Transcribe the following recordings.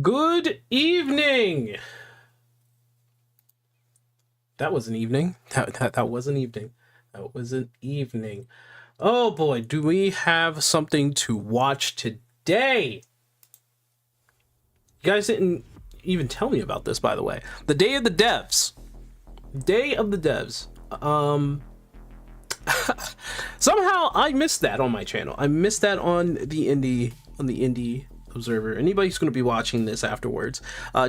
Good evening. That was an evening. That was an evening. That was an evening. Oh boy, do we have something to watch today? You guys didn't even tell me about this, by the way. The Day of the Devs. Day of the Devs. Somehow I missed that on my channel. I missed that on the Indie Observer. Anybody who's going to be watching this afterwards,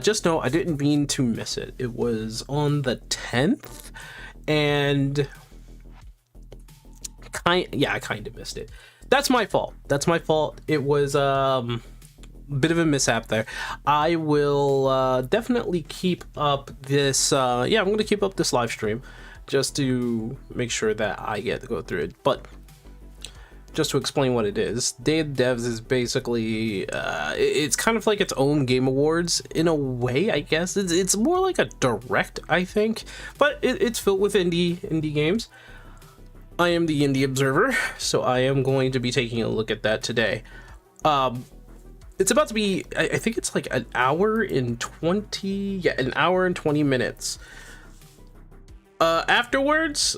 just know I didn't mean to miss it. It was on the 10th, and I kind of missed it. That's my fault. It was bit of a mishap there. I will definitely keep up this. I'm going to keep up this live stream just to make sure that I get to go through it. But just to explain what it is, Day of the Devs is basically it's kind of like its own Game Awards in a way, I guess. It's more like a direct, I think, but it's filled with indie games. I am the Indie Observer, so I am going to be taking a look at that today. It's about to be, I think it's like an hour and 20 minutes. Afterwards,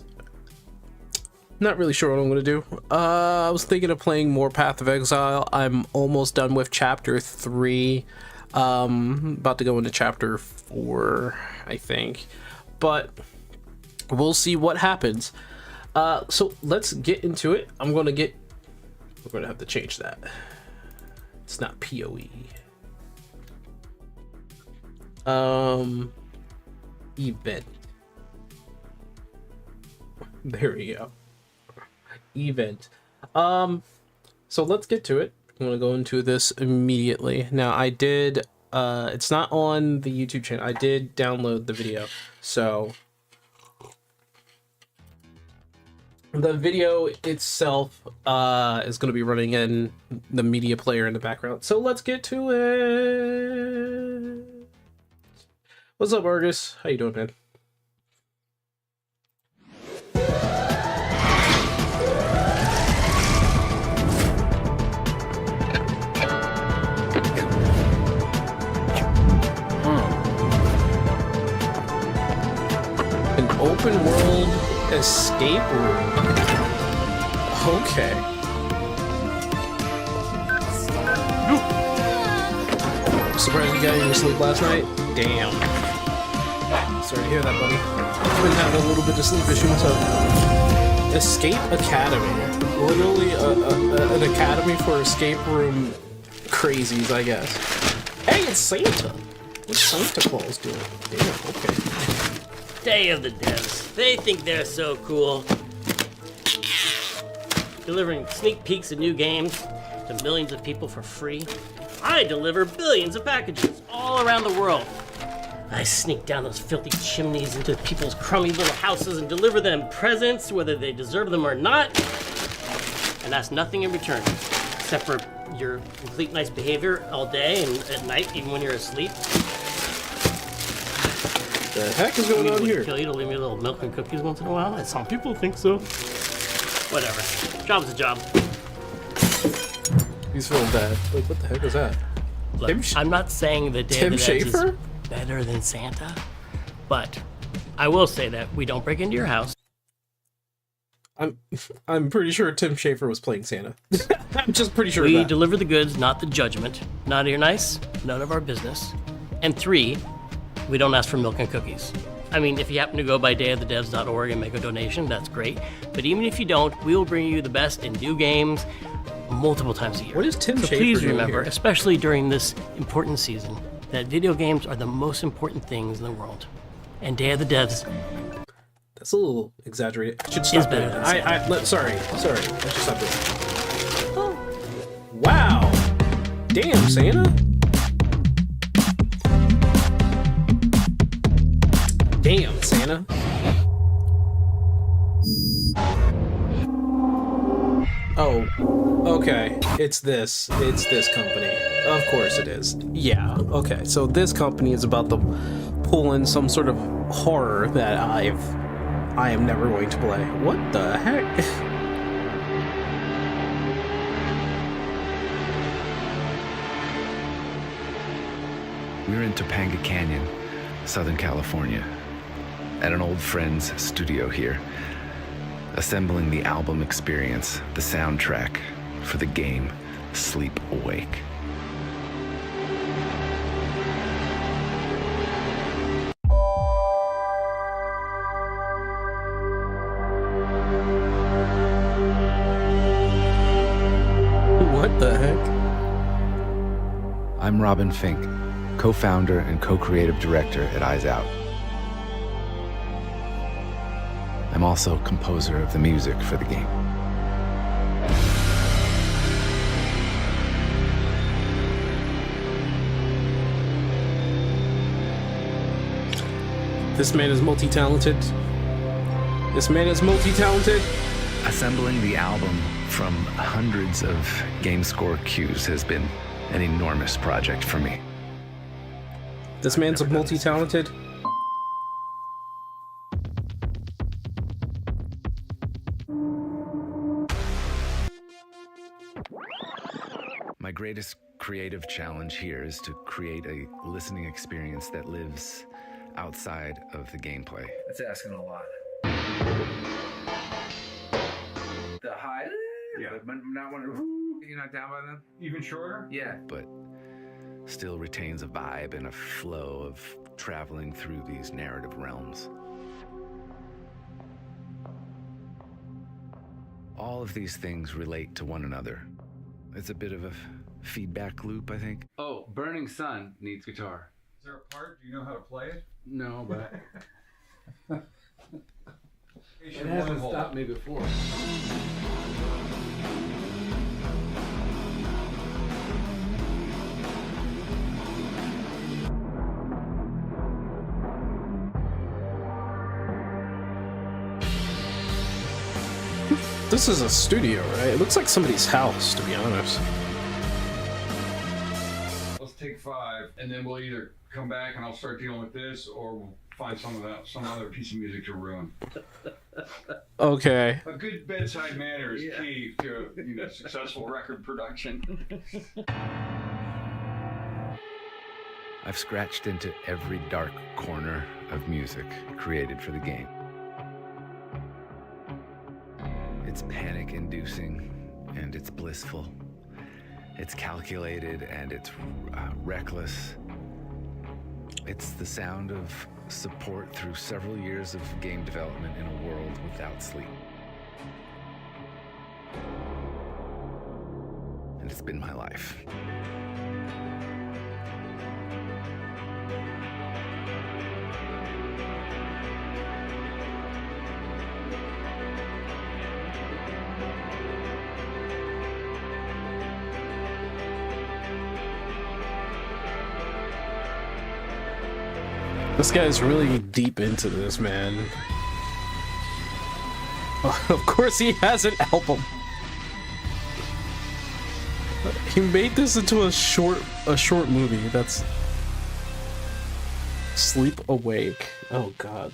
not really sure what I'm gonna do. I was thinking of playing more Path of Exile. I'm almost done with chapter 3. About to go into chapter 4, I think, but we'll see what happens. So let's get into it. We're gonna have to change that. It's not PoE. Event. There we go. Event. So let's get to it. I'm gonna go into this immediately. Now I did it's not on the YouTube channel. I did download the video, so the video itself is going to be running in the media player in the background. So let's get to it. What's up, Argus? How you doing, man? An open world escape room. Okay. Surprised you got any sleep last night? Damn. Sorry to hear that, buddy. I've been having a little bit of sleep issues, so. Escape Academy. Literally an academy for escape room crazies, I guess. Hey, it's Santa. What's Santa Claus doing? Damn, okay. Day of the Devs. They think they're so cool. Delivering sneak peeks of new games to millions of people for free. I deliver billions of packages all around the world. I sneak down those filthy chimneys into people's crummy little houses and deliver them presents, whether they deserve them or not. And ask nothing in return, except for your complete nice behavior all day and at night, even when you're asleep. The heck is going on here? Kill you to leave me a little milk and cookies once in a while? Some people think so. Whatever. Job's a job. He's feeling bad. Like, what the heck is that? Look, I'm not saying that Day of the Devs is Schafer? better than Santa, but I will say that we don't break into your house. I'm pretty sure Tim Schafer was playing Santa. I'm just pretty sure. We deliver the goods, not the judgment. Not your nice, none of our business. And 3, we don't ask for milk and cookies. I mean, if you happen to go by dayofthedevs.org and make a donation, that's great. But even if you don't, we will bring you the best in new games multiple times a year. What is Tim Schafer Please doing remember, here? especially during this important season, that video games are the most important things in the world. And Day of the Devs That's a little exaggerated. I should stop better doing than that. Sorry. I should stop doing that. Oh. Wow. Damn, Santa. Damn, Santa. Oh, okay. It's this company. Of course it is. Yeah, okay. So this company is about to pull in some sort of horror that I am never going to play. What the heck? We're in Topanga Canyon, Southern California, at an old friend's studio here, assembling the album experience, the soundtrack for the game Sleep Awake. What the heck? I'm Robin Fink, co-founder and co-creative director at Eyes Out. I'm also composer of the music for the game. This man is multi-talented. This man is multi-talented. Assembling the album from hundreds of game score cues has been an enormous project for me. This man's multi-talented. My greatest creative challenge here is to create a listening experience that lives outside of the gameplay. That's asking a lot. The high, but not when you're not down by them. Even shorter? Yeah. But still retains a vibe and a flow of traveling through these narrative realms. All of these things relate to one another. It's a bit of a feedback loop, I think. Oh, Burning Sun needs guitar. Is there a part? Do you know how to play it? No, but It it hasn't stopped me before. This is a studio, right? It looks like somebody's house, to be honest. Let's take 5, and then we'll either come back and I'll start dealing with this, or we'll find some other piece of music to ruin. Okay. A good bedside manner is key to successful record production. I've scratched into every dark corner of music created for the game. It's panic-inducing and it's blissful. It's calculated and it's reckless. It's the sound of support through several years of game development in a world without sleep. And it's been my life. This guy's really deep into this, man. Of course he has an album. He made this into a short movie. That's Sleep Awake. Oh god.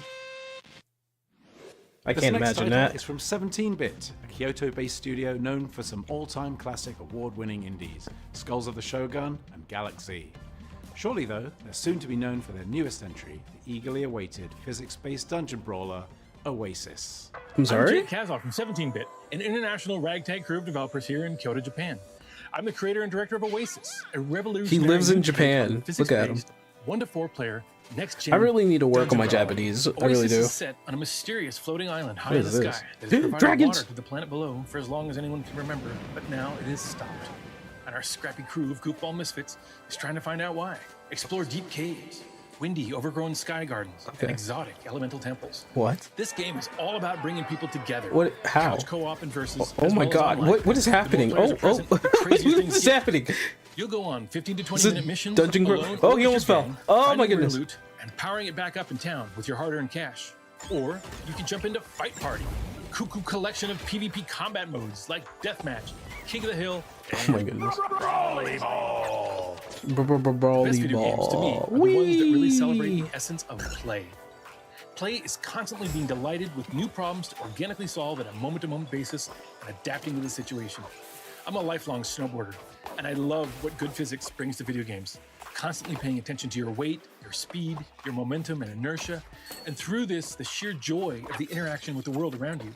I can't imagine that. It's from 17-Bit, a Kyoto-based studio known for some all-time classic award-winning indies, Skulls of the Shogun and Galaxy. Shortly, though, they're soon to be known for their newest entry, the eagerly awaited physics-based dungeon brawler, Oasis. I'm sorry? I'm Jake Kazal from 17-Bit, an international ragtag crew of developers here in Kyoto, Japan. I'm the creator and director of Oasis, a revolutionary... He lives in Japan. Look at him. 1 to 4 player, next-gen... I really need to work on my Japanese. I really do. Oasis is set on a mysterious floating island high in the What is this? sky that has provided Dragons! water to the planet below for as long as anyone can remember, but now it is stopped. And our scrappy crew of goofball misfits is trying to find out why. Explore deep caves, windy, overgrown sky gardens, and exotic elemental temples. What? This game is all about bringing people together. What? How? Couch co-op and versus. Oh my god! What is happening? Oh! What is happening? You'll go on 15 to Is 20 it minute missions. Dungeon alone Grove? or Oh, he with almost your fell. gang, Oh finding my rare goodness. loot and powering it back up in town with your hard-earned cash. Or you can jump into Fight Party, cuckoo collection of PvP combat modes like Deathmatch, King of the Hill, Oh my goodness! Brawly Ball. Best Brawly video games to me ball. are the ones that really celebrate the essence of play. Play is constantly being delighted with new problems to organically solve on a moment-to-moment basis and adapting to the situation. I'm a lifelong snowboarder, and I love what good physics brings to video games. constantly paying attention to your weight, your speed, your momentum and inertia, and through this, the sheer joy of the interaction with the world around you.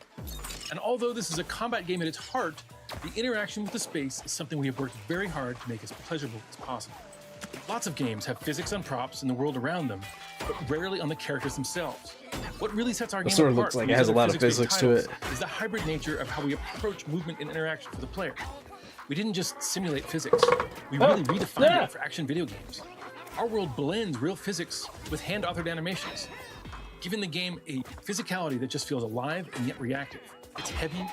And although this is a combat game at its heart, the interaction with the space is something we have worked very hard to make as pleasurable as possible. Lots of games have physics on props and the world around them, but rarely on the characters themselves. What really sets our game sort of apart looks like from it these has a other lot of physics-based physics to titles is the hybrid nature of how we approach movement and interaction for the player. We didn't just simulate physics, we really redefined it for action video games. Our world blends real physics with hand-authored animations, giving the game a physicality that just feels alive and yet reactive. It's heavy,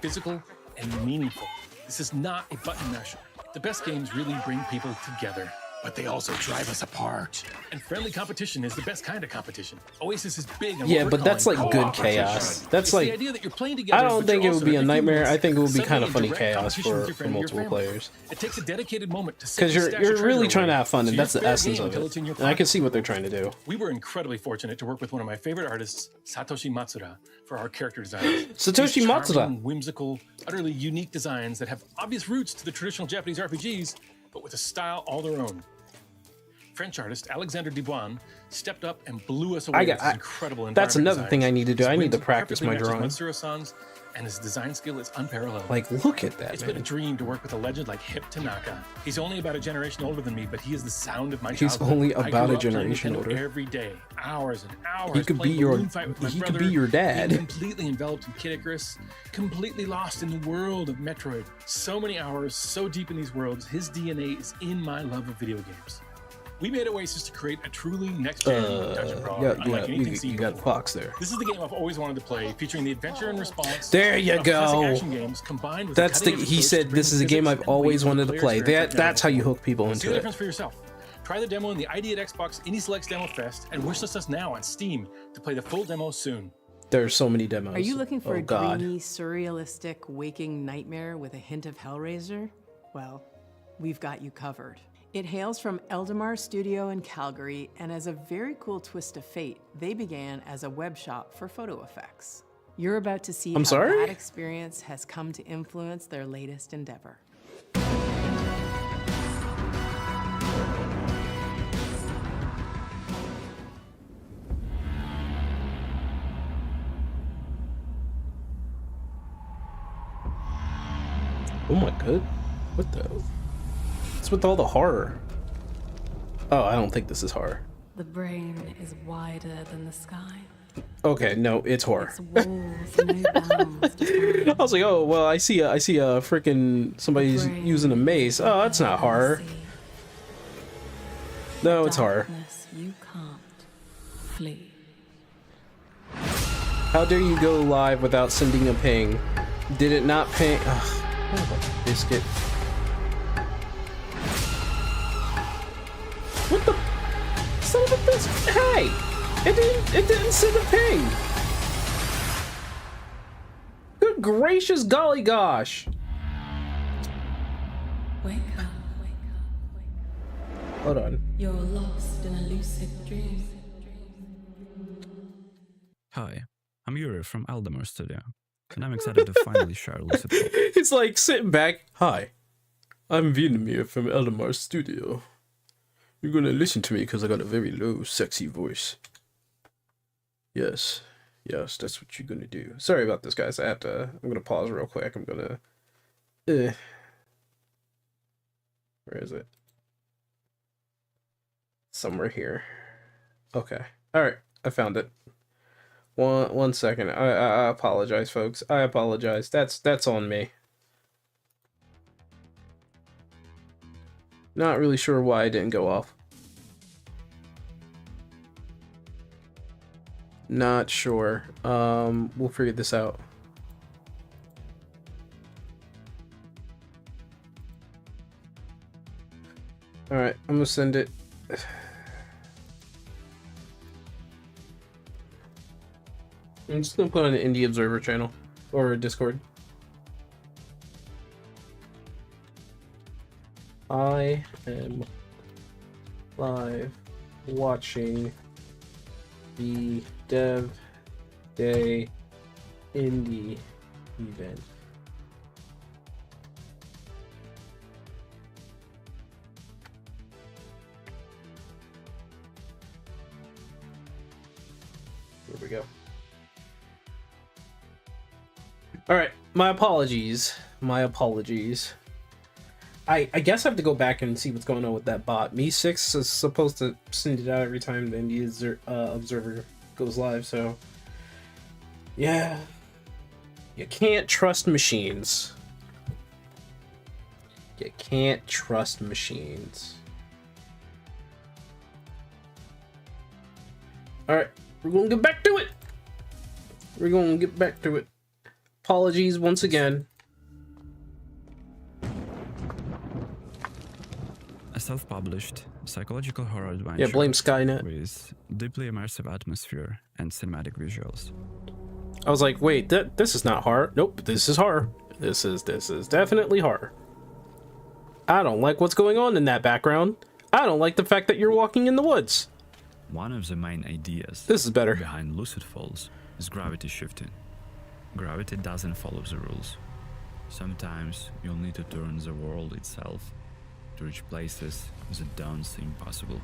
physical, and meaningful. This is not a button masher. The best games really bring people together, but they also drive us apart. And friendly competition is the best kind of competition. Oasis is big on what Yeah, we're but that's calling like good co-opetition. chaos. That's It's like, the idea that you're playing together, I don't but think you're it would also be a in nightmare. humans, I think it would be suddenly kind of in funny direct chaos competition with for your friend or your multiple family. players. It takes a dedicated moment to Because you're really trying to have fun, and that's the essence essence of it. And I can see what they're trying to do. We were incredibly fortunate to work with one of my favorite artists, Satoshi Matsuda, for our character designs. Satoshi These Matsuda. charming, whimsical, utterly unique designs that have obvious roots to the traditional Japanese RPGs, but with a style all their own. French artist Alexander Dubois stepped up and blew us away with his incredible That's environment another thing I need to do. designs. I need His to whims practice my perfectly drawing. matches Matsuro-san's, and his design skill is unparalleled. Like, look at that, It's been a man. dream to work with a legend like Hip Tanaka. He's only about a generation older than me, but he is the sound of my He's childhood. only I about grew a up playing generation Nintendo older. every day, hours and hours. He could be playing your- Balloon Fight with my he could brother, be your dad. being completely enveloped in Kid Icarus, completely lost in the world of Metroid. So many hours, so deep in these worlds. His DNA is in my love of video games. We made Oasis to create a truly next-gen dungeon crawler, unlike anything seen you got before. Fox there. This is the game I've always wanted to play, featuring the adventure and response. There you of classic go. action games combined with That's a the. cutting-edge He approach to said bring this is a game physics I've and always weight wanted to the play. player experience That's how you before. hook people See into the it. difference for yourself. Try the demo in the ID at Xbox Indie Selects Demo Fest and wishlist us now on Steam to play the full demo soon. There's so many demos. Are you looking for Oh, a God. dreamy, surrealistic, waking nightmare with a hint of Hellraiser? Well, we've got you covered. It hails from Eldemar Studio in Calgary, and as a very cool twist of fate, they began as a web shop for photo effects. You're about to see I'm how sorry? that experience has come to influence their latest endeavor. Oh my god. What the? What's with all the horror? Oh, I don't think this is horror. The brain is wider than the sky. Okay, no, it's horror. Its walls no bounds define. I was like, oh well, I see a freaking somebody's using a mace. Oh, that's not horror. No, it's horror. Darkness you can't flee. How dare you go live without sending a ping? Did it not ping? Ugh, biscuit. What the son of a biscuit? Hey, it didn't send a ping. Good gracious, golly gosh. Wake up, wake up, wake up. Hold on. You're lost in a lucid dream. Hi, I'm Yuri from Eldemar Studio, and I'm excited to finally share Lucid Pop. It's like sitting back. Hi, I'm Vietnamir from Eldemar Studio. You're gonna listen to me because I got a very low, sexy voice. Yes, that's what you're gonna do. Sorry about this, guys. I'm gonna pause real quick. I'm gonna. Where is it? Somewhere here. Okay. All right. I found it. One second. I apologize, folks. I apologize. That's on me. Not really sure why it didn't go off. Not sure. We'll figure this out. All right, I'm gonna send it. I'm just gonna put on the Indie Observer channel or Discord. I am live watching the Dev Day Indie event. All right, my apologies. My apologies. I guess I have to go back and see what's going on with that bot. Me6 is supposed to send it out every time the ND Observer goes live, so yeah. You can't trust machines. You can't trust machines. Alright, we're gonna get back to it. We're gonna get back to it. Apologies once again. A self-published psychological horror adventure. Yeah, blame Skynet. With deeply immersive atmosphere and cinematic visuals. I was like, wait, this is not horror. Nope, this is horror. This is definitely horror. I don't like what's going on in that background. I don't like the fact that you're walking in the woods. One of the main ideas this is better behind Lucid Falls is gravity shifting. Gravity doesn't follow the rules. Sometimes you'll need to turn the world itself to reach places that don't seem possible.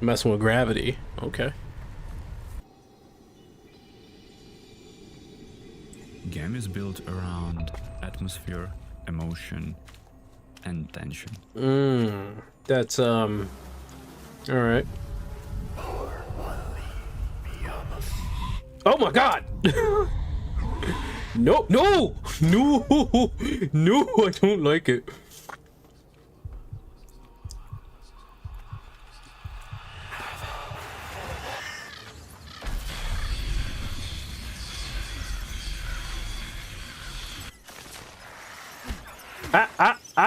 Messing with gravity. Okay. Game is built around atmosphere, emotion, and tension. That's all right. Oh my god. No, no, no, no, I don't like it.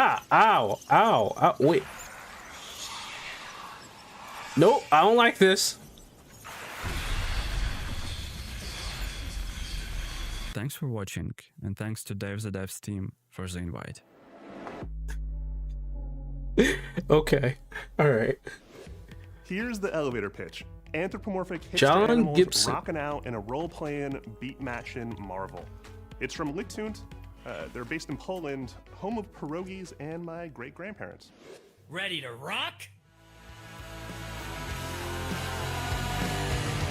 Ow, wait. Nope, I don't like this. Thanks for watching, and thanks to Dave the Devs team for the invite. Okay, alright. Here's the elevator pitch. Anthropomorphic hipster John animals Gibson. rocking out in a role-playing, beat-matching marvel. It's from Lichtund. They're based in Poland, home of pierogies and my great-grandparents. Ready to rock?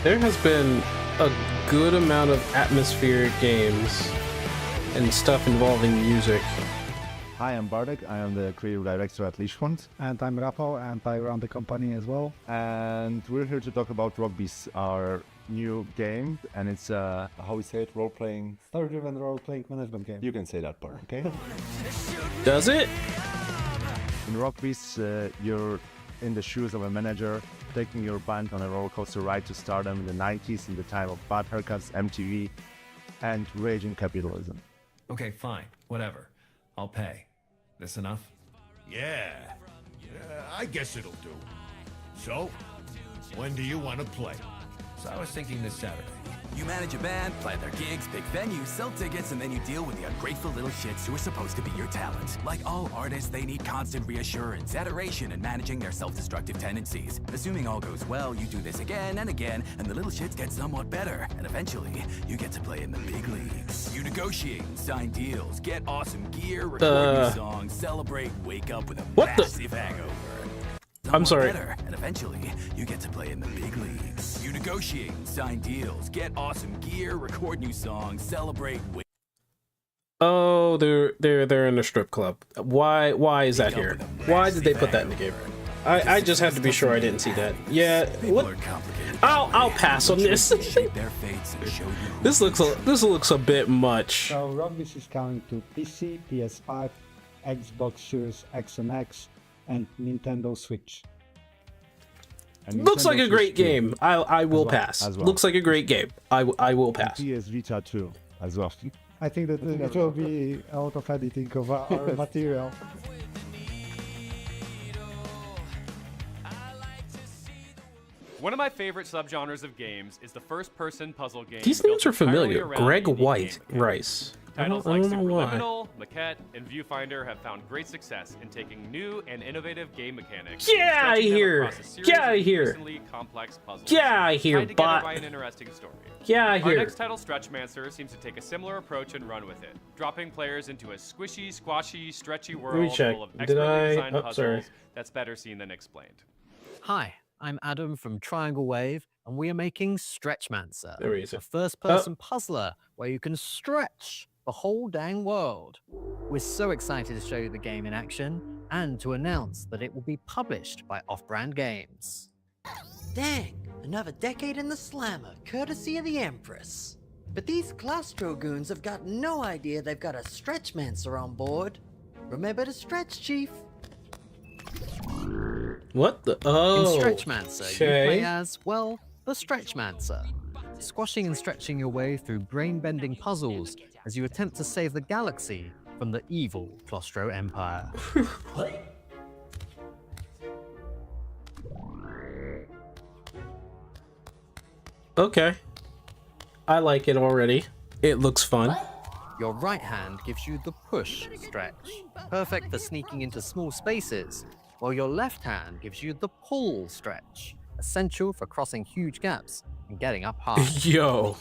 There has been a good amount of atmospheric games and stuff involving music. Hi, I'm Bartek. I am the creative director at Lichtund. And I'm Rafał, and I run the company as well. And we're here to talk about Rockbeast, our new game. And it's how we say it, role-playing... Story-driven role-playing management game. You can say that part, okay? Does it? In Rockbeast, you're in the shoes of a manager, taking your band on a roller coaster ride to stardom in the 90s, in the time of bad haircuts, MTV, and raging capitalism. Okay, fine. Whatever. I'll pay. This enough? Yeah. I guess it'll do. So, when do you want to play? So I was thinking this Saturday. You manage a band, plan their gigs, pick venues, sell tickets, and then you deal with the ungrateful little shits who are supposed to be your talent. Like all artists, they need constant reassurance, adoration, and managing their self-destructive tendencies. Assuming all goes well, you do this again and again, and the little shits get somewhat better. And eventually, you get to play in the big leagues. You negotiate and sign deals, get awesome gear, record new songs, celebrate, wake up with a massive hangover. I'm sorry. Better, and eventually, you get to play in the big leagues. You negotiate and sign deals, get awesome gear, record new songs, celebrate. Oh, they're in a strip club. Why is that here? Why did they put that in the game? I just had to be sure I didn't see that. Yeah, what? I'll pass on this. This looks a bit much. So Rockbeast is coming to PC, PS5, Xbox Series X and X, and Nintendo Switch. And Looks Nintendo like a great Switch too. game. I will pass. As well. Looks like a great game. I will pass. And PS Vita too, as well. I think that it will be a lot of editing of our material. One of my favorite subgenres of games is the first-person puzzle game. These names are familiar. Greg White, Rice. I Titles don't like know why. Superliminal, Maquette, and Viewfinder have found great success in taking new and innovative game mechanics. Get and outta stretching them here. across a series Get outta of here. increasingly complex puzzles. Get outta here, tied together bot. by an interesting story. Get outta Our here. next title, Stretchmancer, seems to take a similar approach and run with it, dropping players into a squishy, squashy, stretchy world check. full of Did expertly I- designed oh, puzzles sorry. that's better seen than explained. Hi, I'm Adam from Triangle Wave, and we are making Stretchmancer, There he is. a first-person puzzler where you can stretch the whole dang world. We're so excited to show you the game in action and to announce that it will be published by Off-Brand Games. Dang, another decade in the slammer, courtesy of the Empress. But these Claustro goons have got no idea they've got a Stretchmancer on board. Remember to stretch, Chief. What the? Oh. In Stretchmancer, you play as, well, the Stretchmancer, squashing and stretching your way through brain-bending puzzles as you attempt to save the galaxy from the evil Claustro Empire. Okay. I like it already. It looks fun. Your right hand gives you the push stretch, perfect for sneaking into small spaces, while your left hand gives you the pull stretch, essential for crossing huge gaps and getting up high. Yo.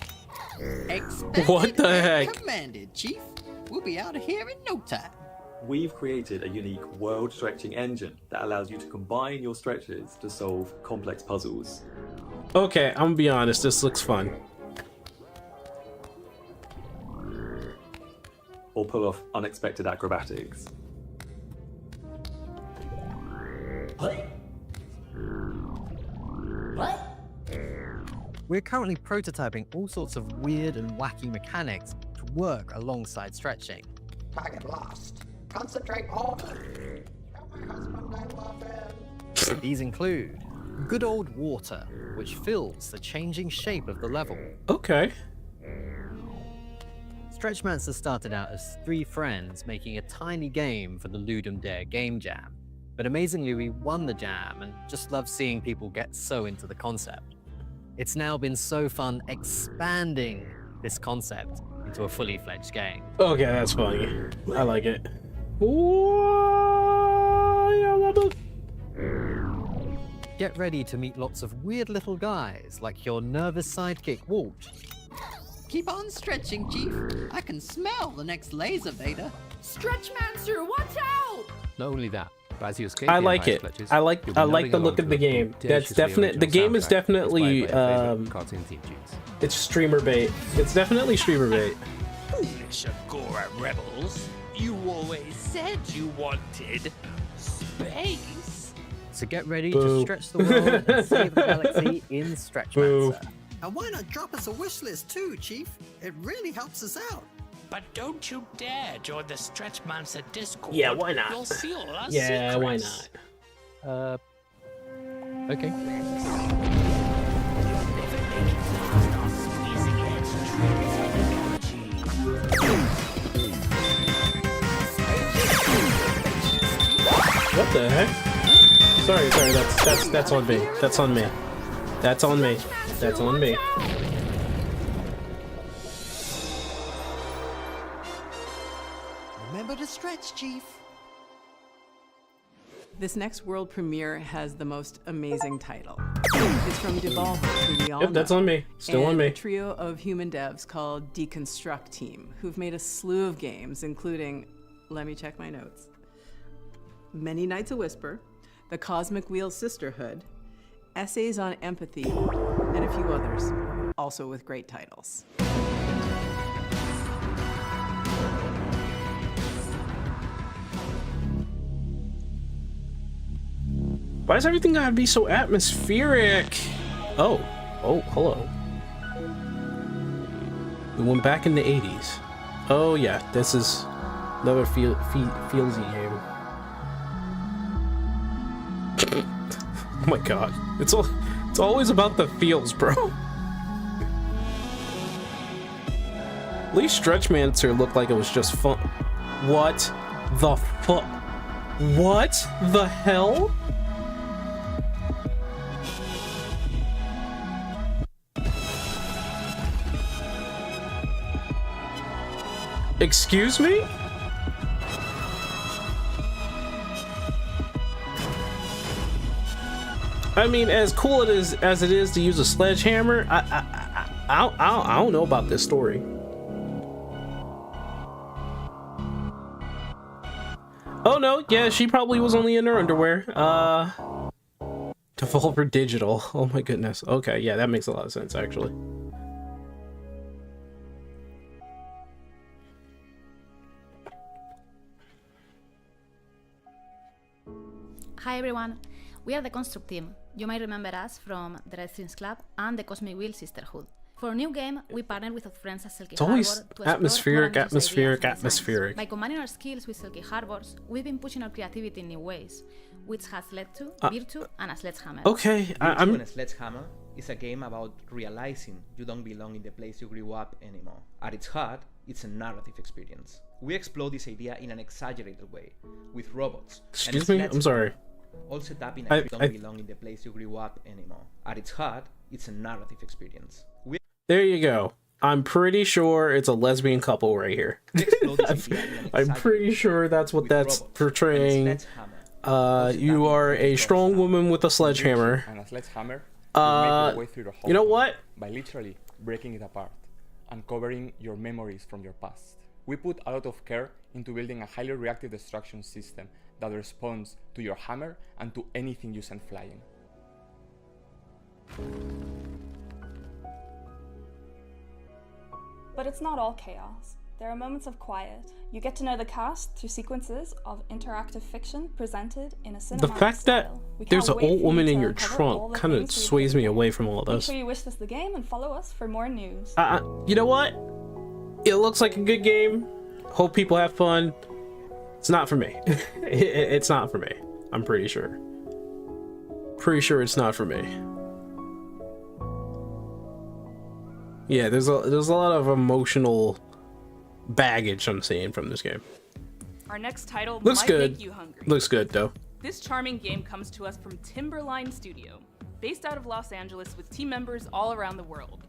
Expected What the and heck? Commanded, Chief. We'll be out of here in no time. We've created a unique world stretching engine that allows you to combine your stretches to solve complex puzzles. Okay, I'm gonna be honest, this looks fun. Or pull off unexpected acrobatics. We're currently prototyping all sorts of weird and wacky mechanics to work alongside stretching. Target lost. Concentrate all. These include good old water, which fills the changing shape of the level. Okay. Stretchmancer started out as 3 friends making a tiny game for the Ludum Dare Game Jam. But amazingly, we won the jam and just love seeing people get so into the concept. It's now been so fun expanding this concept into a fully fledged game. Okay, that's funny. I like it. Get ready to meet lots of weird little guys like your nervous sidekick Walt. Keep on stretching, Chief. I can smell the next laser beta. Stretchmancer, watch out! Not only that, but as you escape I the like Empire it. clutches, I like you'll be the nodding look along of the to a game. That's audacious definite. The original game is soundtrack definitely inspired by your favorite cartoon theme tunes. it's streamer bait. It's definitely streamer bait. Foolish Agora rebels. You always said you wanted space. So get ready Boo. to stretch the world and save the galaxy in Stretchmancer. And why not drop us a wish list too, Chief? It really helps us out. But don't you dare join the Stretchmancer Discord. Yeah, why not? You'll see all our Yeah, why secrets. not? Okay. What the heck? Sorry, that's on me. That's on me. That's on me. That's on me. Remember to stretch, Chief. This next world premiere has the most amazing title. It's from Devolver, who we all Yep, that's know, on me. Still on and me. a trio of human devs called Deconstruct Team, who've made a slew of games, including, let me check my notes, Many Nights a Whisper, The Cosmic Wheel Sisterhood, Essays on Empathy, and a few others, also with great titles. Why does everything gotta be so atmospheric? Oh, hello. We went back in the 80s. Oh yeah, this is another feelsy game. Oh my god, it's always about the feels, bro. At least Stretchmancer looked like it was just fun. What the fuck? What the hell? Excuse me? I mean, as cool as it is to use a sledgehammer, I don't know about this story. Oh no, yeah, she probably was only in her underwear. Devolver Digital. Oh my goodness. Okay, yeah, that makes a lot of sense actually. Hi everyone, we are the Construct team. You might remember us from the Red Strings Club and the Cosmic Wheel Sisterhood. For a new game, we partnered with our friends at Silky It's always Harbor to explore atmospheric, more ambitious atmospheric, ideas and designs. atmospheric. By combining our skills with Silky Harbors, we've been pushing our creativity in new ways, which has led to Virtue and a Sledgehammer. Okay, Virtue and a Sledgehammer is a game about realizing you don't belong in the place you grew up anymore. At its heart, it's a narrative experience. We explore this idea in an exaggerated way, with robots. Excuse me? I'm sorry. All set up in a you don't belong in the place you grew up anymore. At its heart, it's a narrative experience. There you go. I'm pretty sure it's a lesbian couple right here. I'm pretty sure that's what that's portraying. You are a strong woman with a sledgehammer. And a sledgehammer, you know what? By literally breaking it apart, uncovering your memories from your past. We put a lot of care into building a highly reactive destruction system that responds to your hammer and to anything you send flying. But it's not all chaos. There are moments of quiet. You get to know the cast through sequences of interactive fiction presented in a cinematic The fact that there's an old woman in your trunk kind of sways me away from all of Make this. sure you wish this the game and follow us for more news. You know what? It looks like a good game. Hope people have fun. It's not for me. It's not for me. I'm pretty sure. Pretty sure it's not for me. Yeah, there's a lot of emotional baggage I'm seeing from this game. Our next title Looks might good. make you hungry. Looks good though. This charming game comes to us from Timberline Studio, based out of Los Angeles with team members all around the world.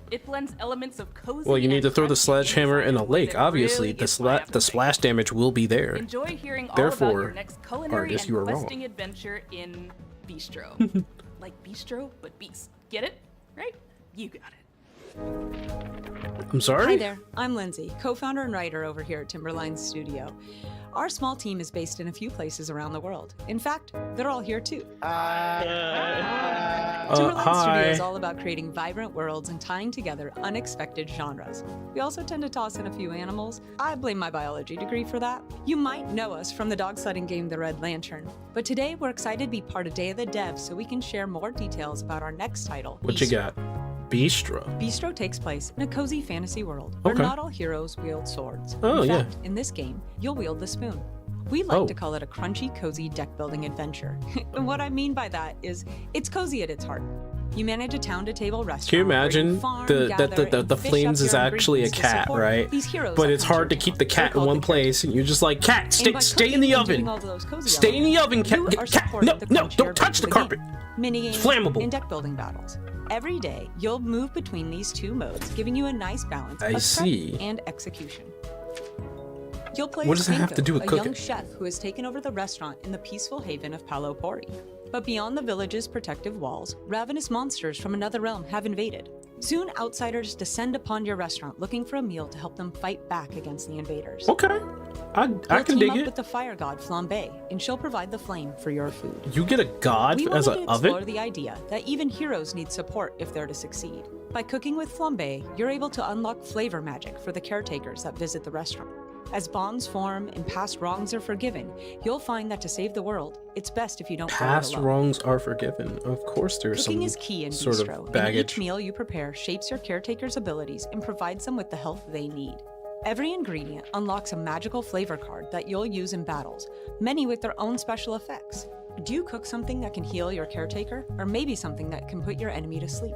It blends elements of cozy. Well, you need and to throw the crunchy sledgehammer in a gameplay lake. that Obviously, really the gets my appetite. the splash damage will be there. Enjoy hearing all Therefore, about your next culinary artist, and you are wrong. questing adventure in Bistro. Like bistro, but beast. Get it? Right? You got it. I'm sorry? Hi there, I'm Lindsay, co-founder and writer over here at Timberline Studio. Our small team is based in a few places around the world. In fact, they're all here too. Timberline Studio is all about creating vibrant worlds and tying together unexpected genres. We also tend to toss in a few animals. I blame my biology degree for that. You might know us from the dog sledding game The Red Lantern, but today we're excited to be part of Day of the Dev so we can share more details about our next title. What you got? Bistro. Bistro takes place in a cozy fantasy world where Okay. not all heroes wield swords. Oh, in yeah. fact, in this game, you'll wield the spoon. We like Oh. to call it a crunchy, cozy deck-building adventure. And what I mean by that is, it's cozy at its heart. You manage a town-to-table restaurant. Can you where imagine farm, the gather, and the fish flames up is your actually a ingredients to cat, support right? these heroes But that it's come to hard to your keep town. the cat They're in called one the place, and you're just like, cat, And stay by in cooking the and oven. doing all those cozy Stay in the oven, cat. you are Cat, supporting no, the no, crunchier don't touch the version of carpet. game. Mini It's games flammable. and deck building battles. Every day, you'll move between these two modes, giving you a nice balance I of prep see. and execution. You'll play What as does that have to Pinko, do with a cooking? young chef who has taken over the restaurant in the peaceful haven of Palo Pori. But beyond the village's protective walls, ravenous monsters from another realm have invaded. Soon, outsiders descend upon your restaurant looking for a meal to help them fight back against the invaders. Okay, I You'll can team dig up it. with the fire god Flambe, and she'll provide the flame for your food. You get a god We as wanted an to explore oven? the idea that even heroes need support if they're to succeed. By cooking with Flambe, you're able to unlock flavor magic for the caretakers that visit the restaurant. As bonds form and past wrongs are forgiven, you'll find that to save the world, it's best if you don't go it Past alone. wrongs are forgiven. Of course, there's Cooking some is key in sort Bistro, of and baggage. each meal you prepare shapes your caretaker's abilities and provides them with the health they need. Every ingredient unlocks a magical flavor card that you'll use in battles, many with their own special effects. Do you cook something that can heal your caretaker, or maybe something that can put your enemy to sleep?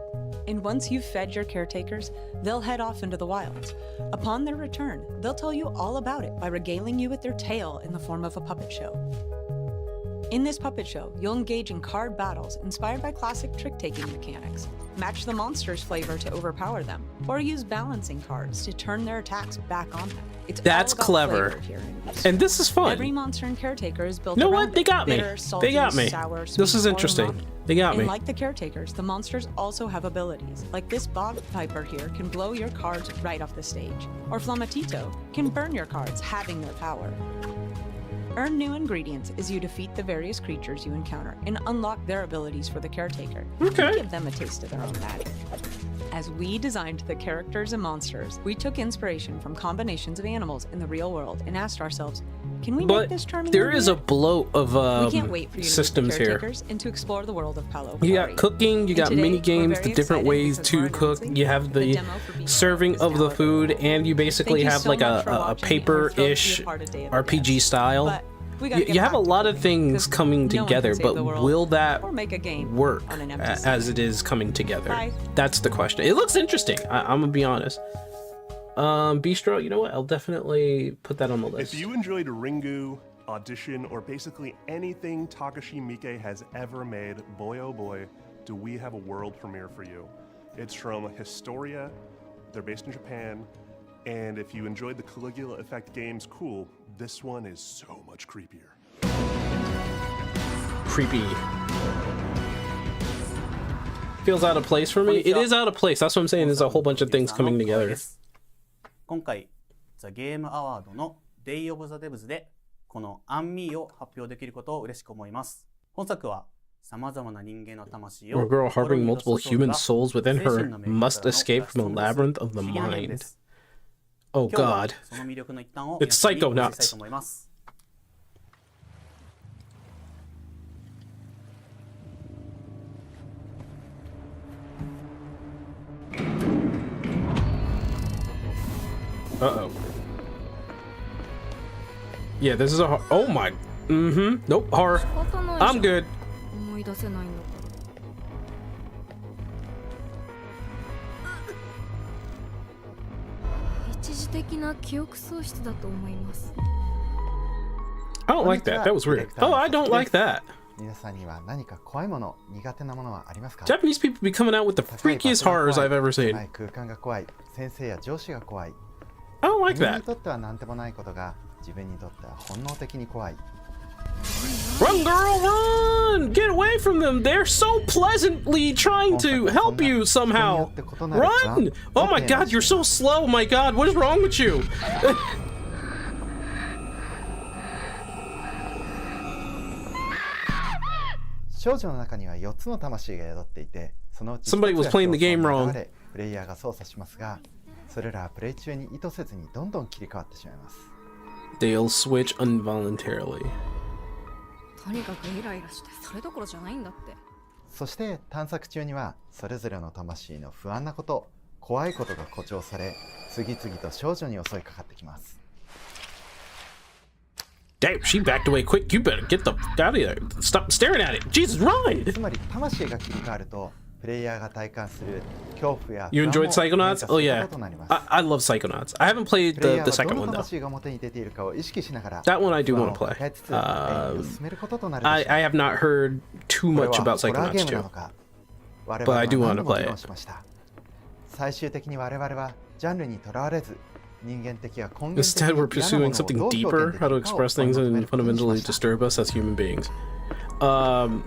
And once you've fed your caretakers, they'll head off into the wilds. Upon their return, they'll tell you all about it by regaling you with their tale in the form of a puppet show. In this puppet show, you'll engage in card battles inspired by classic trick-taking mechanics, match the monster's flavor to overpower them, or use balancing cards to turn their attacks back on them. It's That's all about clever. flavor here in Bistro. And this is fun. Every monster and caretaker is built You know around what? They it. got me. Bitter, salty, They got me. sour, This sweet, is or interesting. umami. They got And me. like the caretakers, the monsters also have abilities. Like this bog piper here can blow your cards right off the stage. Or Flamatito can burn your cards, having their power. Earn new ingredients as you defeat the various creatures you encounter and unlock their abilities for the caretaker. Okay. Give them a taste of their own magic. As we designed the characters and monsters, we took inspiration from combinations of animals in the real world and asked ourselves, can we make this charming? There is a bloat of we can't wait for you systems to meet here. caretakers and to explore the world of Palo. You got cooking, you got today, mini we're games, very the different excited ways because to we're cook. announcing You have the the demo for being serving of the food, and you basically Thank you have so like much for a watching, and we're thrilled to paper-ish be a part of Day of the RPG style. But we gotta get You have a back to lot of things coming no one can together, save but the world will that or make a game work on an empty as it is coming together? Bye. That's the question. It looks interesting. I'm gonna be honest. Bistro, you know what? I'll definitely put that on the list. If you enjoyed Ringu, Audition, or basically anything Takashi Miike has ever made, boy oh boy, do we have a world premiere for you. It's from Historia, they're based in Japan, and if you enjoyed the Caligula Effect games, cool, this one is so much creepier. Creepy. Feels out of place for me. It is out of place. That's what I'm saying. There's a whole bunch of things coming together. 今回、ザ・ゲームアワードの Day of the Devs でこのアンミーを発表できることを嬉しく思います。本作は様々な人間の魂を A girl harboring multiple human souls within her must escape from the labyrinth of the mind. Oh god. It's Psychonauts. Uh-oh. Yeah, this is a oh my. Nope, horror. I'm good. 思い出せないんだから。一時的な記憶喪失だと思います。I don't like that. That was weird. Oh, I don't like that. 皆さんには何か怖いもの、苦手なものはありますか？ Japanese people be coming out with the freakiest horrors I've ever seen. 空間が怖い、先生や上司が怖い。 I don't like 自分 that. にとっては何でもないことが自分にとっては本能的に怖い。 Run, girl, run! Get away from them! They're so pleasantly trying to help you somehow. Run! Oh my god, you're so slow. My god, what is wrong with you? Somebody was playing the game wrong. プレイヤーが操作しますが、それらはプレイ中に意図せずにどんどん切り替わってしまいます。 They'll switch involuntarily. とにかくイライラしてそれどころじゃないんだって。そして探索中にはそれぞれの魂の不安なこと、怖いことが誇張され、次々と少女に襲いかかってきます。 Damn, she backed away quick. You better get the fuck out of here. Stop staring at it. Jesus, run! つまり魂が切り替わると、プレイヤーが体感する恐怖や You 不安 enjoyed も Psychonauts? Oh 変 yeah. 化することとなります。 I love Psychonauts. I haven't played プレイ the ヤーは second どの one though. 魂が表に出ているかを意識しながら、 That one I do 不安 want を to 抱え play. つつ、演技を進めることとなるでしょう。 I have not heard too これ much は about ホラーゲ Psychonauts ームな too. のか、我 But 々は I do 何 want 度 to も play 議 it. 論しました。最終的に我々はジャンルにとらわれず、人間的や根源的 Instead, we're に嫌なも pursuing のを something どう表 deeper, 現でき how to るかを express things 追い求め and ることにしま fundamentally した。 disturb us as human beings.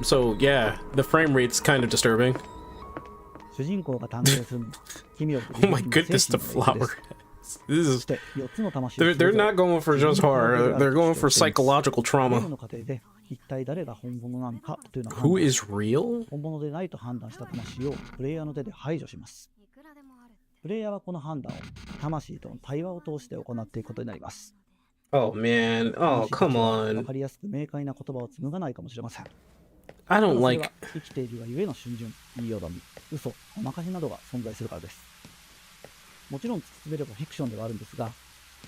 So yeah, the frame rate's kind of disturbing. 主人公が探求する奇妙 Oh my goodness, the flower. This is they're not going for just horror. They're going for psychological ゲーム trauma. の過程で一体誰が本物なのかというのを Who is real? 本物でないと判断した魂をプレイヤーの手で排除します。プレイヤーはこの判断を魂との対話を通して行っていくことになります。 Oh man. Oh 魂たち come は on. わかりやすく明快な言葉を紡がないかもしれません。 I ただ don't それ like. は生きているがゆえの逡巡、言いよどみ、嘘、おまかしなどが存在するからです。もちろん突き詰めればフィクションではあるんですが、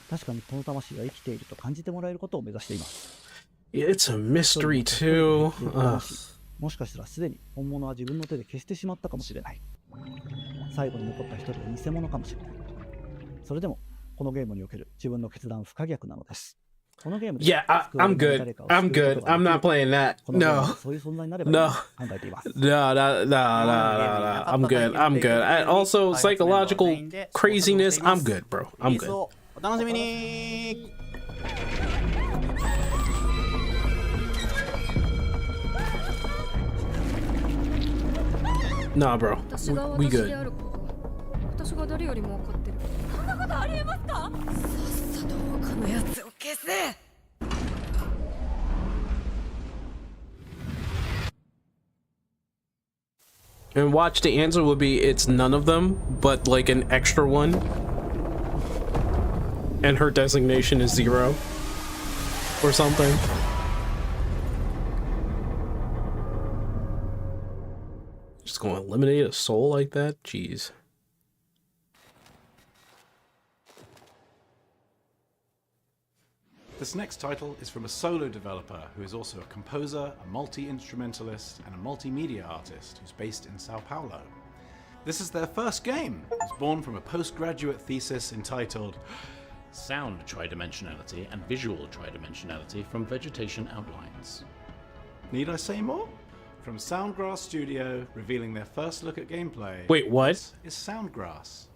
確かにこの魂が生きていると感じてもらえることを目指しています。 It's a mystery too. Ugh. もしかしたらすでに本物は自分の手で消してしまったかもしれない。最後に残った一人は偽物かもしれない。それでも、このゲームにおける自分の決断は不可逆なのです。このゲームで Yeah, I'm good. I'm good. I'm not playing that. このゲーム No. がそういう存在になればいい No. と考えています。 No, I'm good. I'm good. And also, psychological craziness, I'm good, bro. I'm good. お楽しみに。 Nah, bro. 私が We 私で good. あること私が誰よりも分かってる。そんなことありえますか？さっさと他のやつを消せ。And watch, the answer would be it's none of them, but like an extra one. And her designation is 0. Or something. Just gonna eliminate a soul like that? Jeez. This next title is from a solo developer who is also a composer, a multi-instrumentalist, and a multimedia artist who's based in Sao Paulo. This is their first game. It was born from a postgraduate thesis entitled Sound Tridimensionality and Visual Tridimensionality from Vegetation Outlines. Need I say more? From Soundgrass Studio, revealing their first look at gameplay. Wait, what? This is Soundgrass.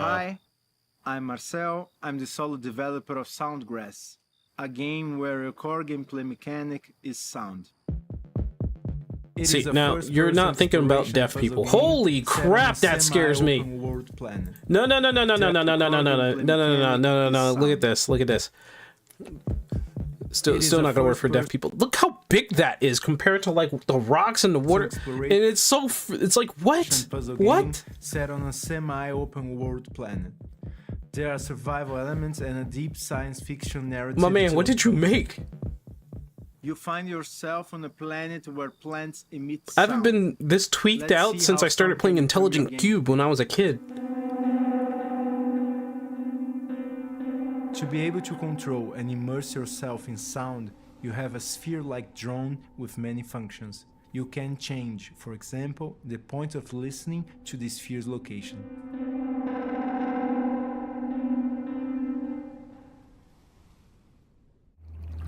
Hi, I'm Marcel. I'm the solo developer of Soundgrass, a game where your core gameplay mechanic is sound. It See, is a now you're first-person not thinking about exploration deaf puzzle people. game Holy set on crap, a that scares me. semi-open world planet. No, no, no, no, no, no, no, no, no, no, no, no, no, no, no, no. Look at this. Look at this. Still not gonna work for deaf people. Look how big that is compared to like the rocks and the water, and it's so. It's like what? What? Set on a semi-open world planet. There are survival elements and a deep science fiction narrative. My man, what did you make? You find yourself on a planet where plants emit sound. I haven't been this tweaked Let's out see since how I started sound playing can improve Intelligent your Cube when I was a kid. To be able to control and immerse yourself in sound, you have a sphere-like drone with many functions. You can change, for example, the point of listening to the sphere's location.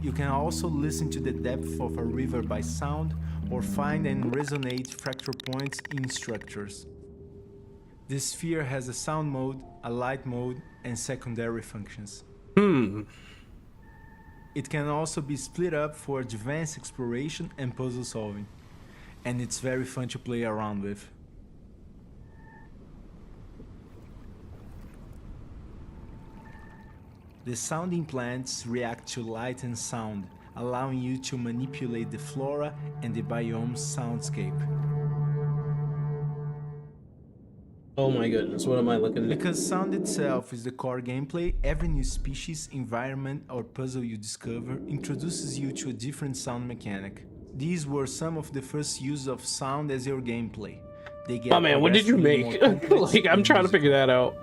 You can also listen to the depth of a river by sound or find and resonate fracture points in structures. The sphere has a sound mode, a light mode, and secondary functions. It can also be split up for advanced exploration and puzzle solving, and it's very fun to play around with. The sounding plants react to light and sound, allowing you to manipulate the flora and the biome's soundscape. Oh my goodness, what am I looking at? Because sound itself is the core gameplay, every new species, environment, or puzzle you discover introduces you to a different sound mechanic. These were some of the first uses of sound as your gameplay. They get Oh man, what did you make? Like, I'm trying to figure that out.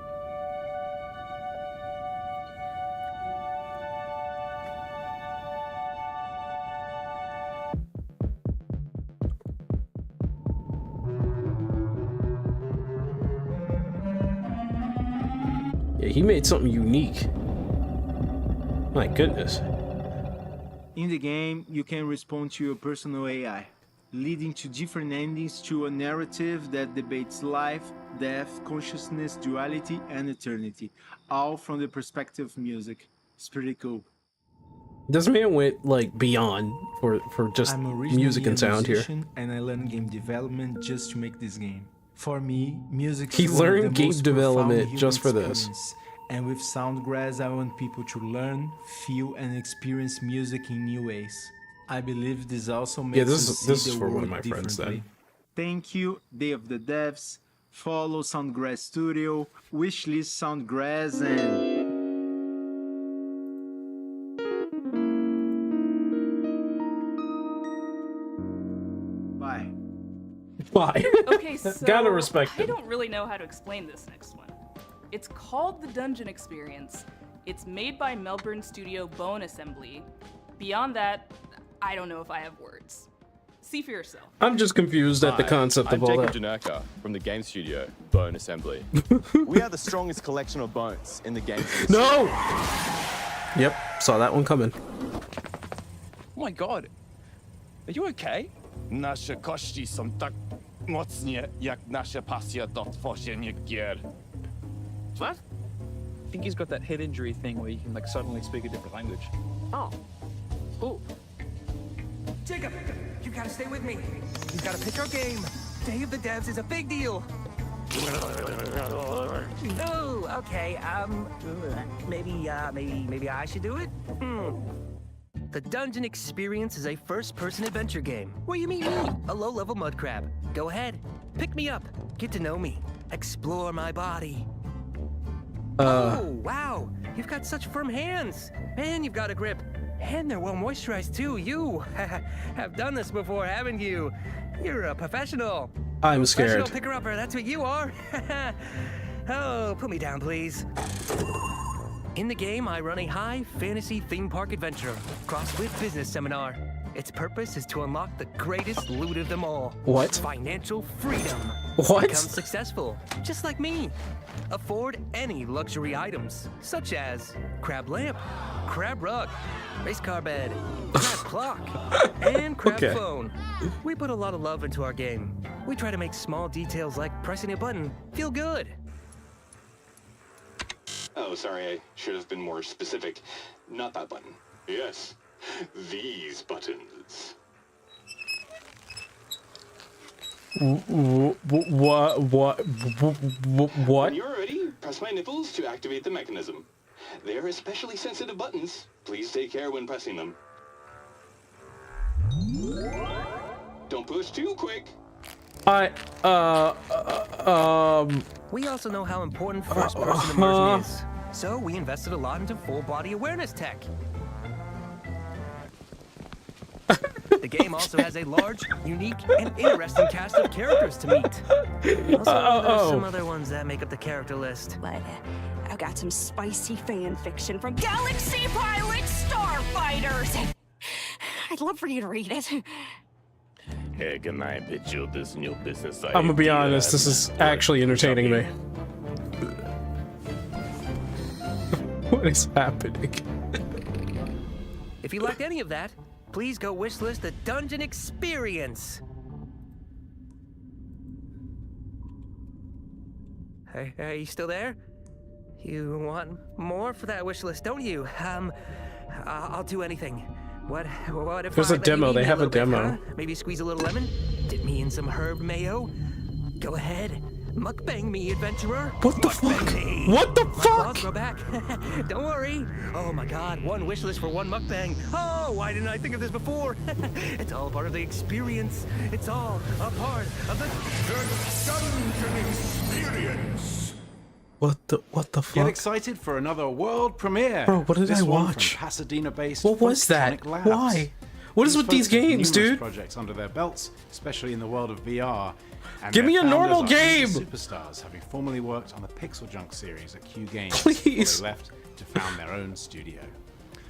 Yeah, he made something unique. My goodness. In the game, you can respond to your personal AI, leading to different endings to a narrative that debates life, death, consciousness, duality, and eternity, all from the perspective of music. It's pretty cool. This man went like beyond for just I'm originally music and a sound here. musician, and I learned game development just to make this game. For me, music He is one of learned the game most development profound just human for this. experience. And with Soundgrass, I want people to learn, feel, and experience music in new ways. I believe this also makes this us is see the for one world of my friends then. differently. Thank you, Day of the Devs. Follow Soundgrass Studio, wishlist Soundgrass, and bye. Bye. Okay, so Gotta respect I him. don't really know how to explain this next one. It's called The Dungeon Experience. It's made by Melbourne studio Bone Assembly. Beyond that, I don't know if I have words. See for yourself. I'm just confused at the Hi, concept of I'm all Jacob that. Janerka from the game studio Bone Assembly. We are the strongest collection of bones in the game industry. No! Yep, saw that one coming. Oh my god. Are you okay? Nasze kości są tak mocnie, jak nasza pasja do tworzenia gier. What? I think he's got that head injury thing where you can like suddenly speak a different language. Oh. Cool. Jacob, you gotta stay with me. You gotta pick our game. Day of the Devs is a big deal. Oh, okay. Maybe I should do it. The Dungeon Experience is a first-person adventure game where you meet me, a low-level mud crab. Go ahead, pick me up, get to know me, explore my body. Oh, wow! You've got such firm hands! Man, you've got a grip. And they're well moisturized, too. You have done this before, haven't you? You're a professional. I'm scared. Professional picker-upper, that's what you are. Oh, put me down, please. In the game, I run a high fantasy theme park adventure, crossed with business seminar. Its purpose is to unlock the greatest loot of them all. What? Financial freedom. What? Become successful, just like me. Afford any luxury items, such as crab lamp, crab rug, race car bed, crab clock, and crab phone. We put a lot of love into our game. We try to make small details like pressing a button feel good. Oh, sorry, I should have been more specific. Not that button. Yes, these buttons. What? When you're ready, press my nipples to activate the mechanism. They are especially sensitive buttons. Please take care when pressing them. Don't push too quick. We also know how important first-person immersion is, so we invested a lot into full-body awareness tech. The game also has a large, unique, and interesting cast of characters to meet. Also, there's some other ones that make up the character list. But I've got some spicy fan fiction from Galaxy Pilot Starfighters. I'd love for you to read it. Hey, can I pitch you this new business idea? I'm gonna be honest, this is actually entertaining me. What is happening? If you liked any of that, please go wishlist the Dungeon Experience. Hey, are you still there? You want more for that wishlist, don't you? I'll do anything. What if There's I a let demo, you they eat me have a little bit, demo. huh? Maybe squeeze a little lemon? Dip me in some herb mayo? Go ahead. Mukbang me, adventurer. What the fuck? What the fuck? My claws grow back. Don't worry. Oh my god, one wish list for one mukbang. Oh, why didn't I think of this before? It's all part of the experience. It's all a part of the Dungeon Experience. What the fuck? Get excited for another world premiere. Bro, what did This I one watch? From Pasadena-based What was that? Funktronic Labs. Why? What is with these folks have games, numerous dude? Projects under their belts, especially in the world of VR. And Give their me a founders normal are game! Superstars, having formerly worked on the Pixel Junk series at Q Games Please. before they left to found their own studio.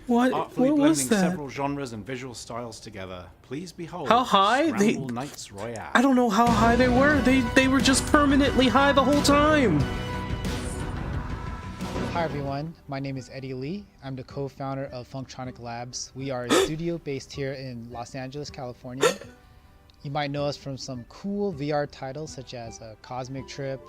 What? Artfully What was blending that? several genres and visual styles together, please behold How high? Scramble Knights Royale. I don't know how high they were. They were just permanently high the whole time. Hi everyone, my name is Eddie Lee. I'm the co-founder of Funktronic Labs. We are a studio based here in Los Angeles, California. You might know us from some cool VR titles such as Cosmic Trip,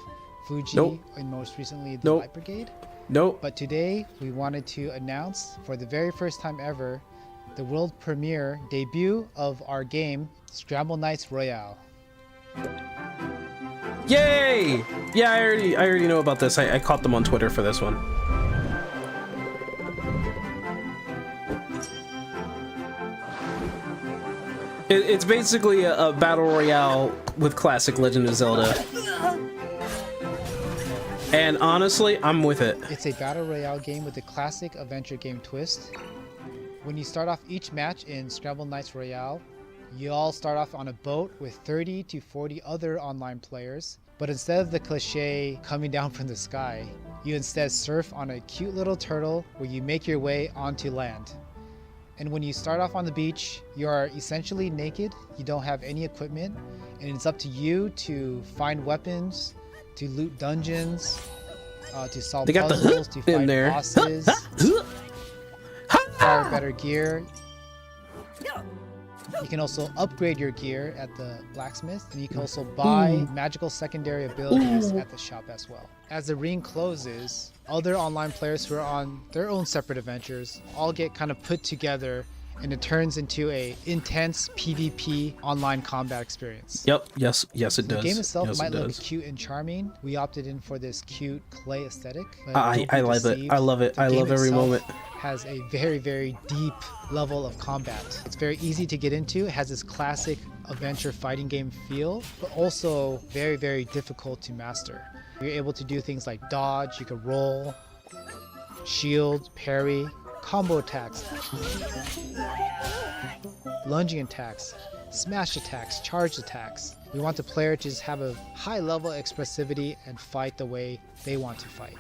Fuji, Nope. and most recently the Nope. Light Brigade. Nope. But today we wanted to announce for the very first time ever the world premiere debut of our game, Scramble Knights Royale. Yay! Yeah, I already know about this. I caught them on Twitter for this one. It's basically a battle royale with classic Legend of Zelda. And honestly, I'm with it. It's a battle royale game with a classic adventure game twist. When you start off each match in Scramble Knights Royale, you all start off on a boat with 30 to 40 other online players, but instead of the cliche coming down from the sky, you instead surf on a cute little turtle where you make your way onto land. And when you start off on the beach, you are essentially naked, you don't have any equipment, and it's up to you to find weapons, to loot dungeons, to solve They got the puzzles, to in fight there. bosses, acquire better gear. You can also upgrade your gear at the blacksmith, and you can also buy magical secondary abilities at the shop as well. As the ring closes, other online players who are on their own separate adventures all get kind of put together and it turns into a intense PvP online combat experience. Yep. Yes, it does. The game itself Yes, might it look does. cute and charming. We opted in for this cute clay aesthetic. but I don't be love it. deceived. I love it. The I game love every itself moment. Has a very, very deep level of combat. It's very easy to get into. It has this classic adventure fighting game feel, but also very, very difficult to master. You're able to do things like dodge, you can roll, shield, parry, combo attacks, lunging attacks, smash attacks, charge attacks. We want the player to just have a high level of expressivity and fight the way they want to fight.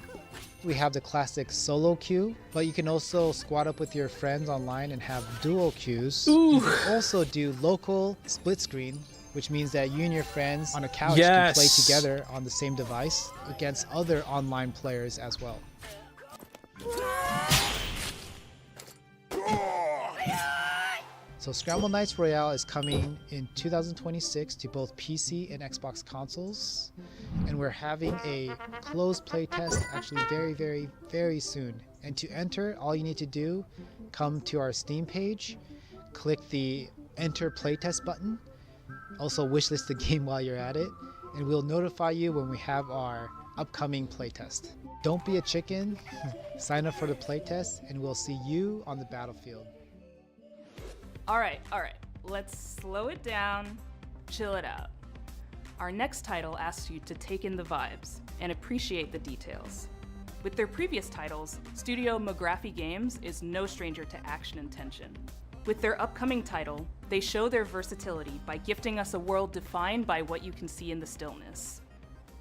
We have the classic solo queue, but you can also squad up with your friends online and have dual queues. You can also do local split screen, which means that you and your friends on a couch can play together on the same device against other online players as well. So Scramble Knights Royale is coming in 2026 to both PC and Xbox consoles, and we're having a closed playtest actually very, very, very soon. And to enter, all you need to do, come to our Steam page, click the Enter Playtest button, also wishlist the game while you're at it, and we'll notify you when we have our upcoming playtest. Don't be a chicken, sign up for the playtest, and we'll see you on the battlefield. All right. Let's slow it down, chill it out. Our next title asks you to take in the vibes and appreciate the details. With their previous titles, Studio McGraffy Games is no stranger to action and tension. With their upcoming title, they show their versatility by gifting us a world defined by what you can see in the stillness.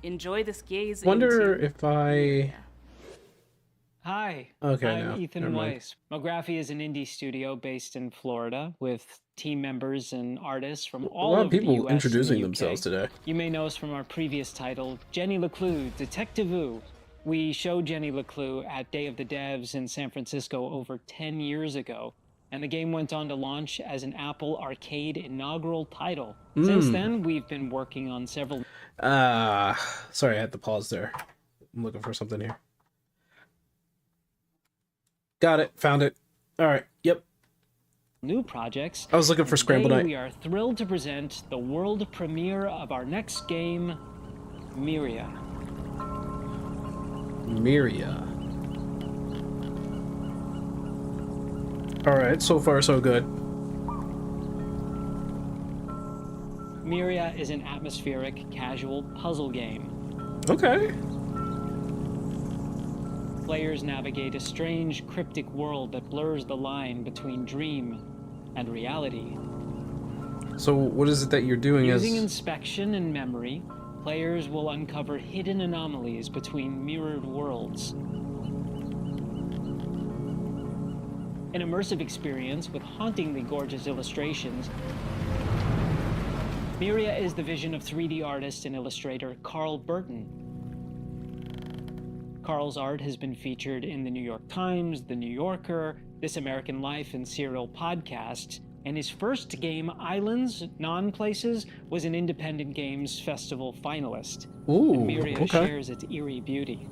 Enjoy this gaze Wonder into... if I... Hi, Okay, I'm no, Ethan never mind. Weiss. McGraffy is an indie studio based in Florida with team members and artists from all lot over of people the US introducing and the themselves UK. today. You may know us from our previous title, Jenny LeClue, Detective-oo. We showed Jenny LeClue at Day of the Devs in San Francisco over 10 years ago, and the game went on to launch as an Apple Arcade inaugural title. Since then, we've been working on several... Sorry, I had to pause there. I'm looking for something here. Got it. Found it. All right. Yep. new projects. I was looking for And Scramble today Night. We are thrilled to present the world premiere of our next game, Myria. Myria. Alright, so far so good. Myria is an atmospheric, casual puzzle game. Okay. Players navigate a strange, cryptic world that blurs the line between dream and reality. So what is it that you're doing Using as... inspection and memory, players will uncover hidden anomalies between mirrored worlds. An immersive experience with hauntingly gorgeous illustrations. Myria is the vision of 3D artist and illustrator Carl Burton. Carl's art has been featured in the New York Times, The New Yorker, This American Life, and Serial podcasts, and his first game, Islands, Non-Places, was an Independent Games Festival finalist. Ooh, and Myria okay. shares its eerie beauty.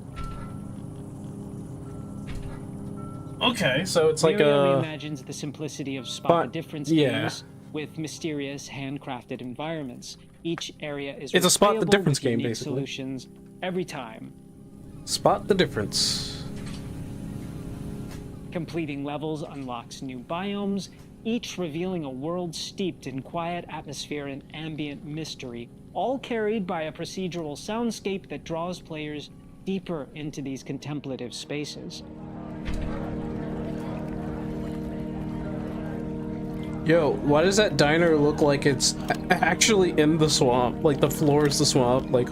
Okay, so it's like Myria a... reimagines the simplicity of Spot the Difference yeah. games with mysterious, handcrafted environments. Each area is It's a Spot the replayable Difference with game, unique basically. solutions every time. Spot the difference. Completing levels unlocks new biomes, each revealing a world steeped in quiet atmosphere and ambient mystery, all carried by a procedural soundscape that draws players deeper into these contemplative spaces. Yo, why does that diner look like it's actually in the swamp? Like the floor is the swamp, like...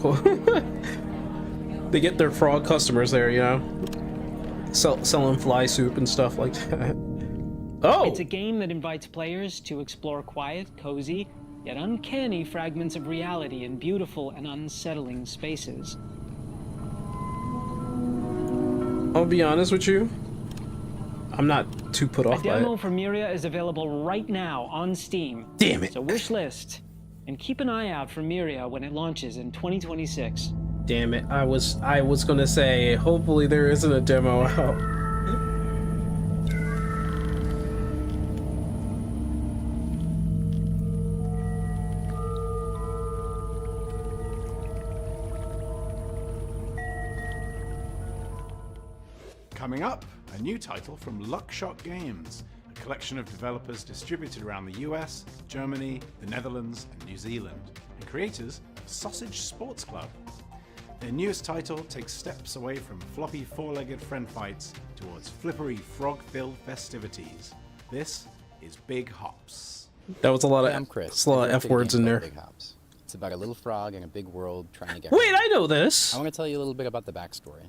They get their frog customers there, you know? Selling fly soup and stuff like that. Oh! It's a game that invites players to explore quiet, cozy, yet uncanny fragments of reality in beautiful and unsettling spaces. I'll be honest with you. I'm not too put A off by demo it. for Myria is available right now on Steam. Damn it. So wish list, and keep an eye out for Myria when it launches in 2026. Damn it. I was gonna say, hopefully there isn't a demo out. Coming up, a new title from Luckshot Games, a collection of developers distributed around the US, Germany, the Netherlands, and New Zealand, and creators of Sausage Sports Club. Their newest title takes steps away from floppy four-legged friend fights towards flippery frog-filled festivities. This is Big Hops. That was a lot of, I'm Chris. a lot of F words in there. Big Hops. It's about a little frog in a big world trying to get. Wait, I know this. I want to tell you a little bit about the backstory.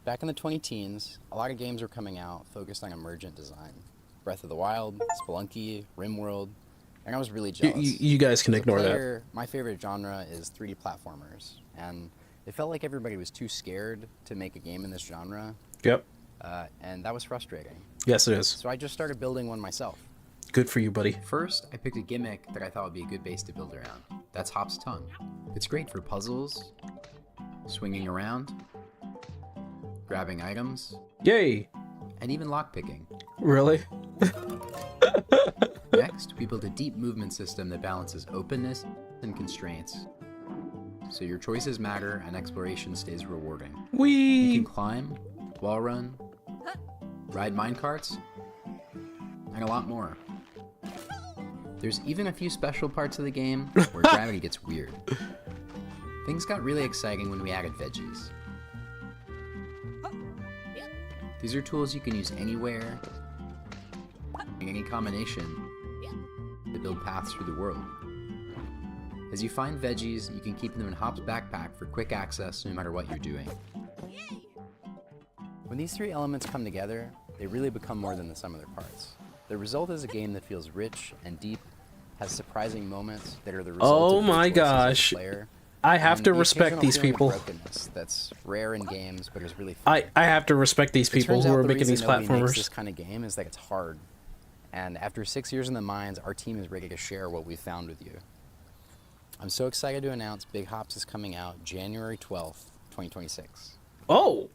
Back in the 20-teens, a lot of games were coming out focused on emergent design. Breath of the Wild, Spelunky, RimWorld, and I was really jealous. You guys can As a ignore player, My favorite genre is 3D platformers, and it felt like everybody was too scared to make a game in this genre. Yep. And that was frustrating. Yes, it is. So I just started building one myself. Good for you, buddy. First, I picked a gimmick that I thought would be a good base to build around. That's Hop's tongue. It's great for puzzles, swinging around, grabbing items. Yay! And even lockpicking. Really? Next, we built a deep movement system that balances openness and constraints. So your choices matter and exploration stays rewarding. You can climb, wall run, ride minecarts, and a lot more. There's even a few special parts of the game where gravity gets weird. Things got really exciting when we added veggies. These are tools you can use anywhere, in any combination, to build paths through the world. As you find veggies, you can keep them in Hop's backpack for quick access no matter what you're doing. When these three elements come together, they really become more than the sum of their parts. The result is a game that feels rich and deep, has surprising moments that are the result Oh of your my choices as a gosh. player, I have and to the respect occasional these feeling of people. brokenness that's rare in games, but is really fun. I have to respect these It people turns who out are the making reason these nobody makes platformers. this kind of game is that it's hard. And after 6 years in the mines, our team is ready to share what we found with you. I'm so excited to announce Big Hops is coming out January 12th, 2026. Oh!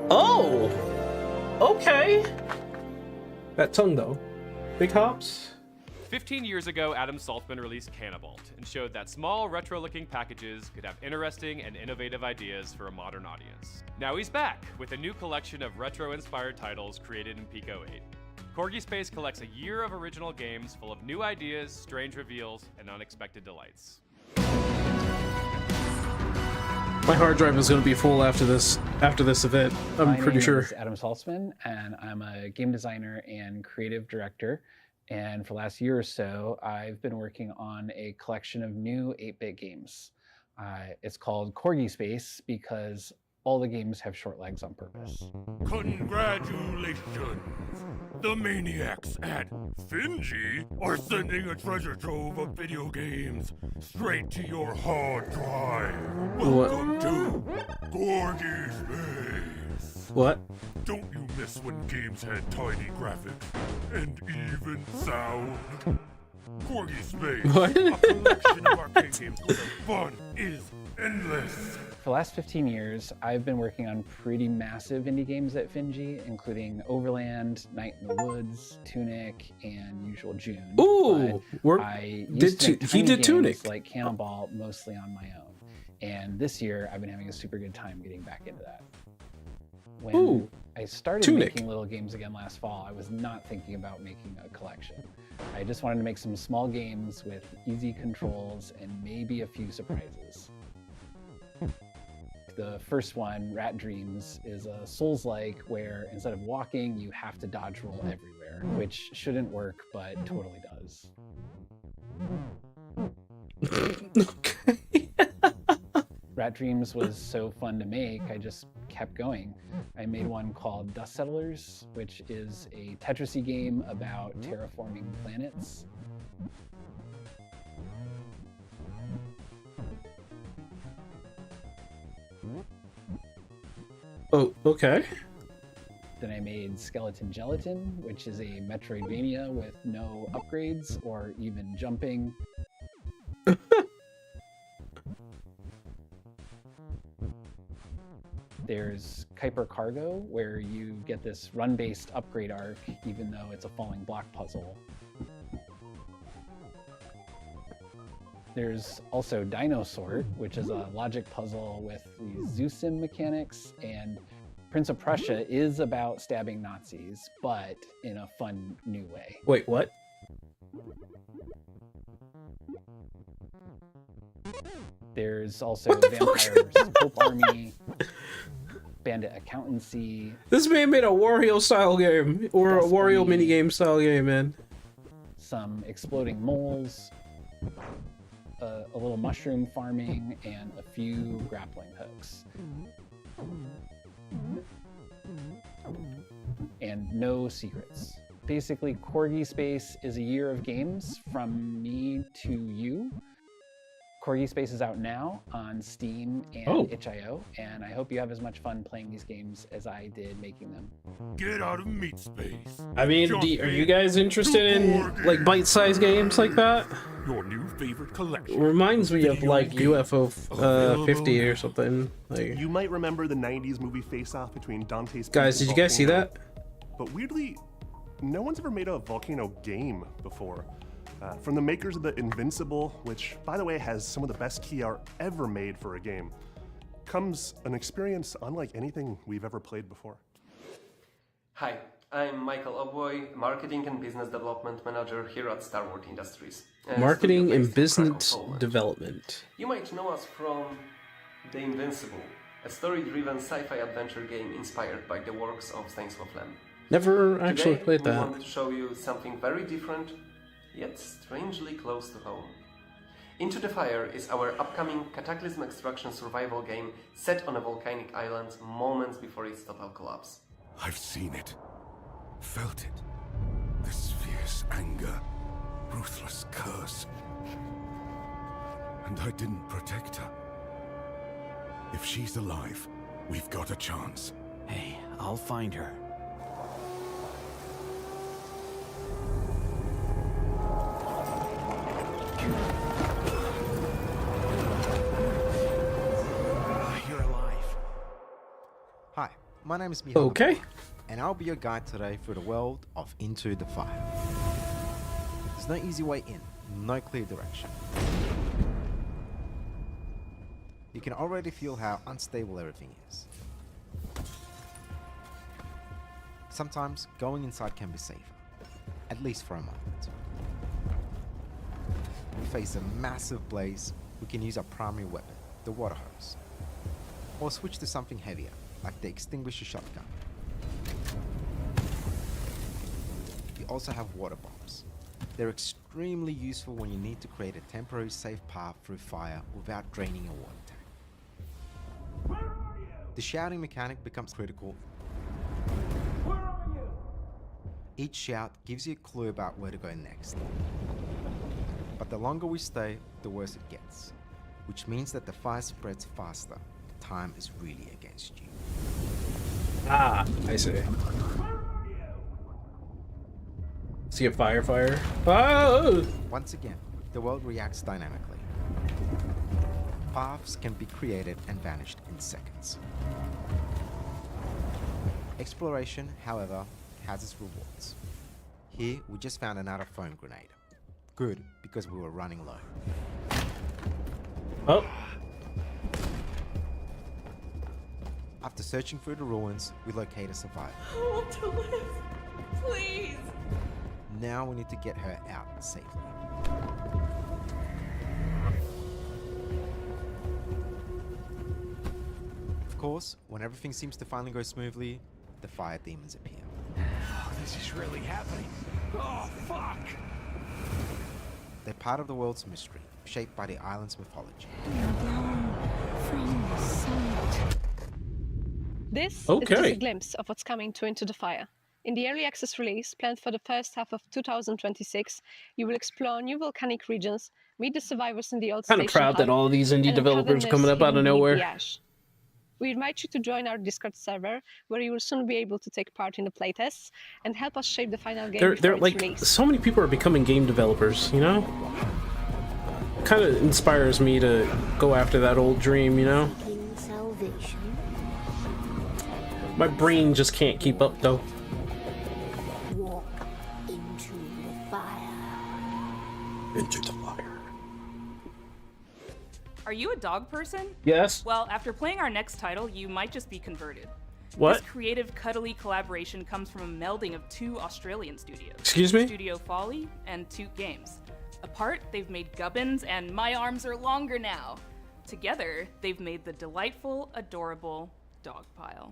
Oh! Okay! That tongue, though. Big Hops? 15 years ago, Adam Saltzman released Canabalt and showed that small, retro-looking packages could have interesting and innovative ideas for a modern audience. Now he's back with a new collection of retro-inspired titles created in Pico 8. Corgi Space collects a year of original games full of new ideas, strange reveals, and unexpected delights. My hard drive is going to be full after this event. I'm pretty sure. My name is Adam Saltzman, and I'm a game designer and creative director. And for the last year or so, I've been working on a collection of new 8-bit games. It's called Corgi Space because all the games have short legs on purpose. Congratulations! The maniacs at Finji are sending a treasure trove of video games straight to your hard drive. Welcome to Corgi Space. What? Don't you miss when games had tiny graphics and even sound? Corgi Space, What? a collection of arcade games where the fun is endless. For the last 15 years, I've been working on pretty massive indie games at Finji, including Overland, Night in the Woods, Tunic, and Usual June. Ooh, I used to make he tiny did games Tunic. like Cannonball mostly on my own. And this year, I've been having a super good time getting back into that. When Ooh, I started Tunic. making little games again last fall, I was not thinking about making a collection. I just wanted to make some small games with easy controls and maybe a few surprises. The first one, Rat Dreams, is a Souls-like where instead of walking, you have to dodge roll everywhere, which shouldn't work, but totally does. Rat Dreams was so fun to make, I just kept going. I made one called Dust Settlers, which is a Tetrisy game about terraforming planets. Oh, okay. Then I made Skeleton Gelatin, which is a Metroidvania with no upgrades or even jumping. There's Kuiper Cargo, where you get this run-based upgrade arc, even though it's a falling block puzzle. There's also Dino Sort, which is a logic puzzle with these Zoosim mechanics and Prince of Prussia is about stabbing Nazis, but in a fun new way. Wait, what? There's also Vampire Pope Army, Bandit Accountancy. This man made a Wario style game, or a Wario minigame style game, man. Some exploding moles, a little mushroom farming, and a few grappling hooks. And no secrets. Basically, Corgi Space is a year of games from me to you. Corgi Space is out now on Steam and itch.io, and I hope you have as much fun playing these games as I did making them. Get out of meat space. I mean, are you guys interested in like bite-sized games like that? Your new favorite collection. Reminds me of like UFO 50 or something. Like, you might remember the 90s movie Face Off between Dante's. Guys, did you guys see that? But weirdly, no one's ever made a volcano game before. From the makers of the Invincible, which, by the way, has some of the best key art ever made for a game, comes an experience unlike anything we've ever played before. Hi, I'm Michael Obwoy, Marketing and Business Development Manager here at Star Wars Industries. Marketing and Business Development. You might know us from The Invincible, a story-driven sci-fi adventure game inspired by the works of Stanisław Lem. Never actually played that. We wanted to show you something very different, yet strangely close to home. Into the Fire is our upcoming Cataclysm Extraction survival game set on a volcanic island moments before its total collapse. I've seen it, felt it. This fierce anger, ruthless curse. And I didn't protect her. If she's alive, we've got a chance. Hey, I'll find her. You're alive. Hi, my name is Mihail. Okay. And I'll be your guide today through the world of Into the Fire. There's no easy way in, no clear direction. You can already feel how unstable everything is. Sometimes going inside can be safer, at least for a moment. We face a massive blaze, we can use our primary weapon, the water hose. Or switch to something heavier, like the extinguisher shotgun. You also have water bombs. They're extremely useful when you need to create a temporary safe path through fire without draining your water tank. The shouting mechanic becomes critical. Each shout gives you a clue about where to go next. But the longer we stay, the worse it gets. Which means that the fire spreads faster. Time is really against you. Ah, I see. See a fire. Oh! Once again, the world reacts dynamically. Paths can be created and vanished in seconds. Exploration, however, has its rewards. Here, we just found another foam grenade. Good, because we were running low. Oh. After searching through the ruins, we locate a survivor. I want to live. Please. Now we need to get her out safely. Of course, when everything seems to finally go smoothly, the fire demons appear. Oh, this is really happening. Oh, fuck! They're part of the world's mystery, shaped by the island's mythology. From the summit. This is just a glimpse of what's coming to Into the Fire. In the early access release, planned for the first half of 2026, you will explore new volcanic regions, meet the survivors in the old Kind of proud that all these indie developers are coming up out of nowhere. We invite you to join our Discord server, where you will soon be able to take part in the playtests and help us shape the final game. They're like, release. so many people are becoming game developers, you know? Kind of inspires me to go after that old dream, you know? My brain just can't keep up, though. Walk into the fire. Into the fire. Are you a dog person? Yes. Well, after playing our next title, you might just be converted. What? This creative, cuddly collaboration comes from a melding of two Australian studios. Excuse me? Studio Folly and Toot Games. Apart, they've made Gubbins and My Arms Are Longer Now. Together, they've made the delightful, adorable Dogpile.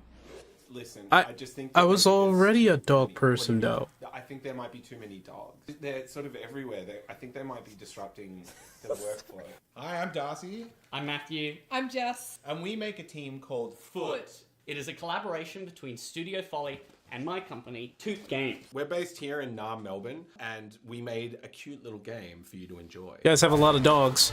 Listen, I just think I was already a dog person, though. I think there might be too many dogs. They're sort of everywhere. I think they might be disrupting the workflow. Hi, I'm Darcy. I'm Matthew. I'm Jess. And we make a team called Foot. It is a collaboration between Studio Folly and my company, Toot Games. We're based here in Naarm, Melbourne, and we made a cute little game for you to enjoy. You guys have a lot of dogs.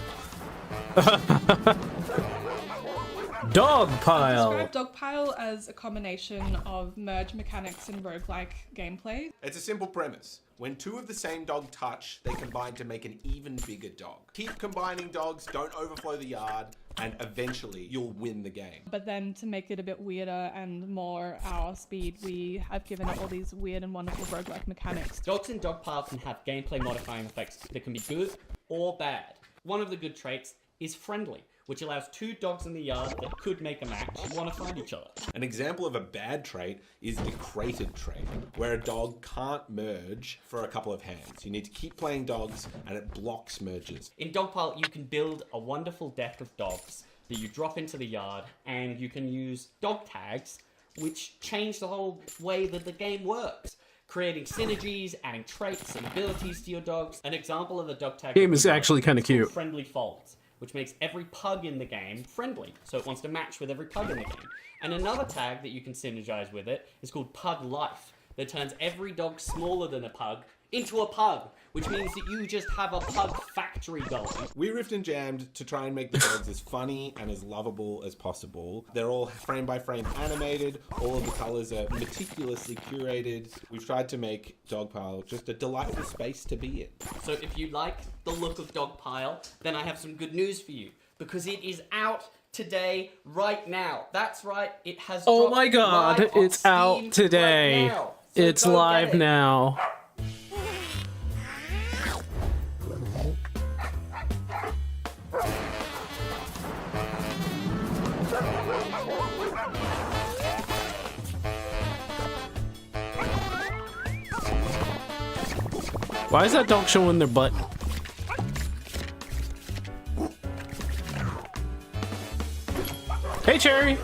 Dogpile. Describe Dogpile as a combination of merge mechanics and roguelike gameplay. It's a simple premise. When two of the same dog touch, they combine to make an even bigger dog. Keep combining dogs, don't overflow the yard, and eventually you'll win the game. But then to make it a bit weirder and more our speed, we have given it all these weird and wonderful roguelike mechanics. Dogs in Dogpile can have gameplay modifying effects that can be good or bad. One of the good traits is friendly, which allows two dogs in the yard that could make a match want to find each other. An example of a bad trait is the crated trait, where a dog can't merge for a couple of hands. You need to keep playing dogs, and it blocks merges. In Dogpile, you can build a wonderful deck of dogs that you drop into the yard, and you can use dog tags, which change the whole way that the game works. Creating synergies, adding traits and abilities to your dogs. An example of the dog tag Game is actually kind of cute. Friendly Folds, which makes every pug in the game friendly, so it wants to match with every pug in the game. And another tag that you can synergize with it is called Pug Life, that turns every dog smaller than a pug into a pug, which means that you just have a pug factory going. We riffed and jammed to try and make the dogs as funny and as lovable as possible. They're all frame by frame animated, all of the colors are meticulously curated. We've tried to make Dogpile just a delightful space to be in. So if you like the look of Dogpile, then I have some good news for you, because it is out today, right now. That's right, it has Oh dropped my god, live on it's Steam out today. right now. So It's go get live it. now. Why is that dog showing their butt? Hey, Cherry!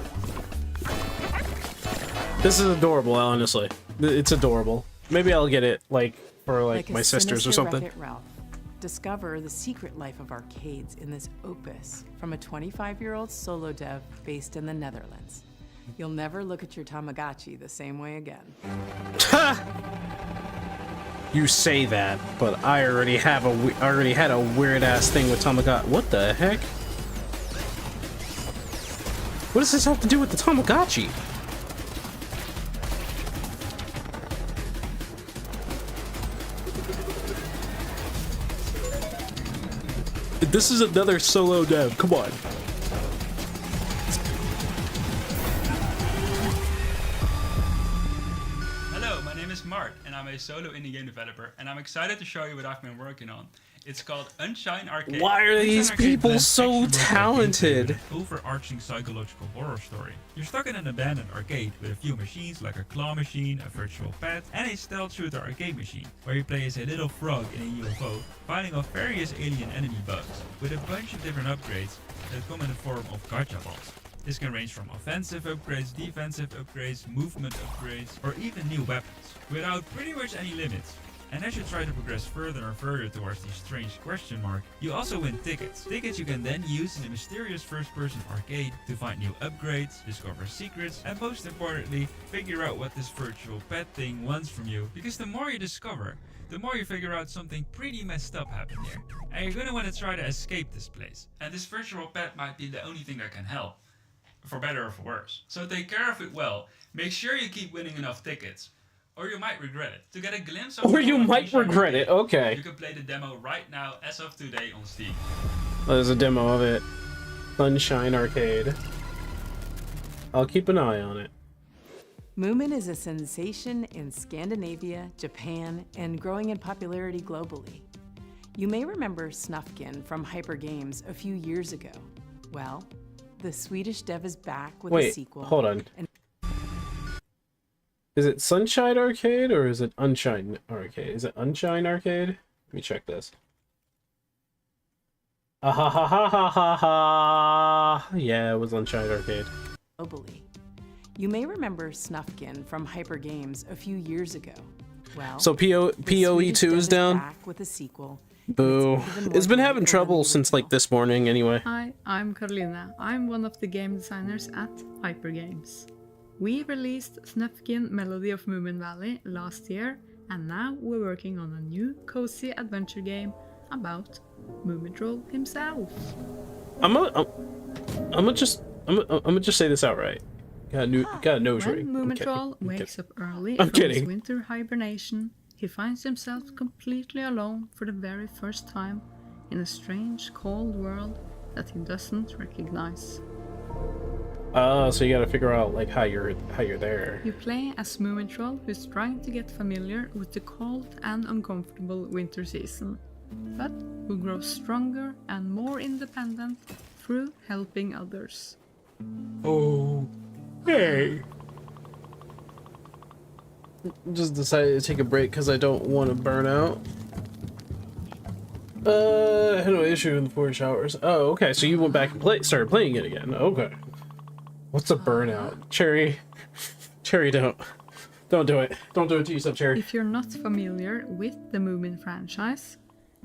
This is adorable, honestly. It's adorable. Maybe I'll get it, like, for, like my sisters or something. Wreck-It Ralph. Discover the secret life of arcades in this opus from a 25-year-old solo dev based in the Netherlands. You'll never look at your Tamagotchi the same way again. You say that, but I already had a weird ass thing with Tamagotchi. What the heck? What does this have to do with the Tamagotchi? This is another solo dev. Come on. Hello, my name is Mart, and I'm a solo indie game developer, and I'm excited to show you what I've been working on. It's called Unshine Arcade. Why are these people so talented? Overarching psychological horror story. You're stuck in an abandoned arcade with a few machines like a claw machine, a virtual pet, and a stealth shooter arcade machine, where you play as a little frog in a UFO, fighting off various alien enemy bugs, with a bunch of different upgrades that come in the form of gacha balls. This can range from offensive upgrades, defensive upgrades, movement upgrades, or even new weapons, without pretty much any limits. And as you try to progress further and further towards the strange question mark, you also win tickets. Tickets you can then use in the mysterious first-person arcade to find new upgrades, discover secrets, and most importantly, figure out what this virtual pet thing wants from you. Because the more you discover, the more you figure out something pretty messed up happened here. And you're gonna want to try to escape this place. And this virtual pet might be the only thing that can help. For better or for worse. So take care of it well. Make sure you keep winning enough tickets, or you might regret it. To get a glimpse of Or you might regret it, okay. You can play the demo right now as of today on Steam. There's a demo of it. Sunshine Arcade. I'll keep an eye on it. Moomin is a sensation in Scandinavia, Japan, and growing in popularity globally. You may remember Snufkin from Hyper Games a few years ago. Well, the Swedish dev is back with a Wait, sequel. hold on. Is it Sunshine Arcade or is it Unshine Arcade? Is it Unshine Arcade? Let me check this. Ah ha ha ha ha ha ha. Yeah, it was Unshine Arcade. Globally. You may remember Snufkin from Hyper Games a few years ago. Well, so PoE 2 is down. Back with a sequel. Boo. It's been having trouble since like this morning anyway. Hi, I'm Carolina. I'm one of the game designers at Hyper Games. We released Snufkin Melody of Moomin Valley last year, and now we're working on a new cozy adventure game about Moomin Troll himself. I'm gonna just say this outright. Got a nose ring. When Moomin Troll wakes up early I'm from his kidding. winter hibernation, he finds himself completely alone for the very first time in a strange, cold world that he doesn't recognize. So you gotta figure out like how you're there. You play as Moomin Troll, who's trying to get familiar with the cold and uncomfortable winter season, but who grows stronger and more independent through helping others. Oh, hey. Just decided to take a break because I don't want to burn out. I had no issue in the 4 showers. Oh, okay. So you went back and started playing it again. Okay. What's a burnout? Cherry, don't do it. Don't do it to yourself, Cherry. If you're not familiar with the Moomin franchise,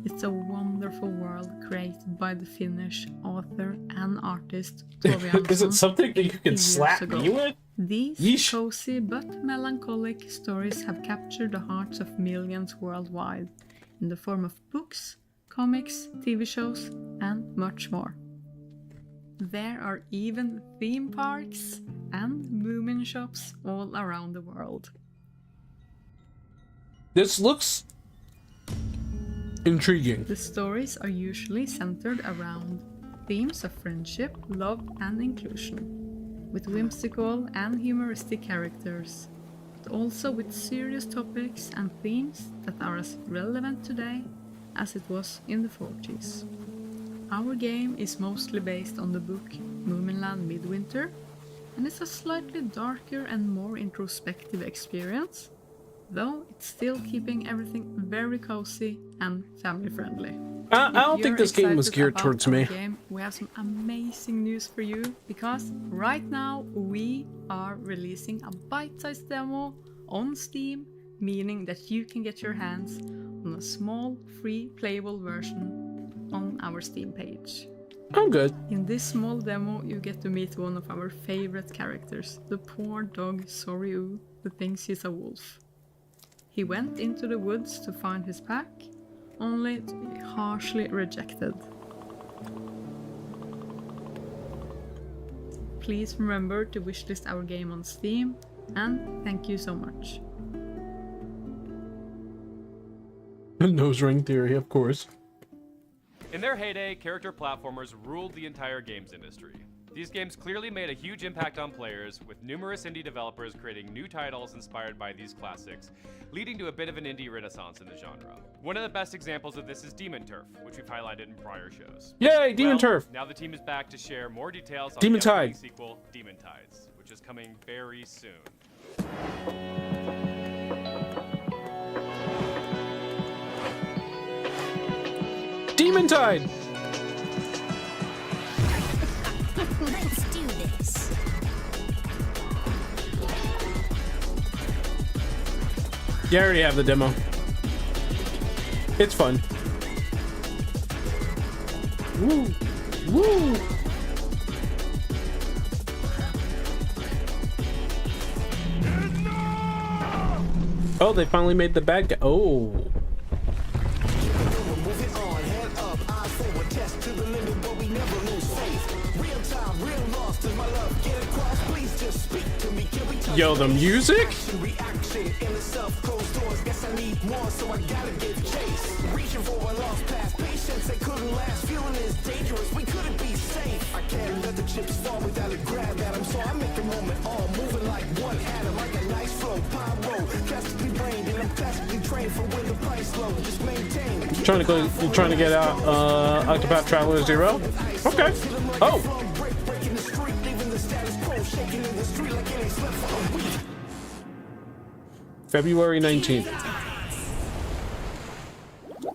it's a wonderful world created by the Finnish author and artist Tove Is it something that you can slap me with? These cozy but melancholic stories have captured the hearts of millions worldwide in the form of books, comics, TV shows, and much more. There are even theme parks and Moomin shops all around the world. This looks intriguing. The stories are usually centered around themes of friendship, love, and inclusion, with whimsical and humoristic characters, but also with serious topics and themes that are as relevant today as it was in the 40s. Our game is mostly based on the book Moominland Midwinter, and it's a slightly darker and more introspective experience, though it's still keeping everything very cozy and family friendly. I don't think this game was geared towards me. We have some amazing news for you, because right now we are releasing a bite-sized demo on Steam, meaning that you can get your hands on a small, free playable version on our Steam page. I'm good. In this small demo, you get to meet one of our favorite characters, the poor dog Soryu, who thinks he's a wolf. He went into the woods to find his pack, only to be harshly rejected. Please remember to wishlist our game on Steam, and thank you so much. Nose ring theory, of course. In their heyday, character platformers ruled the entire games industry. These games clearly made a huge impact on players, with numerous indie developers creating new titles inspired by these classics, leading to a bit of an indie renaissance in the genre. One of the best examples of this is Demon Turf, which we've highlighted in prior shows. Yay, Demon Turf! Now the team is back to share more details on Demon the upcoming Tide sequel, Demon Tides, which is coming very soon. Demon Tide! Let's do this. You already have the demo. It's fun. Woo! Woo! Oh, they finally made the bad guy. Oh. Yo, the music? You trying to get out Octopath Traveler 0? Okay. Oh. February 19th.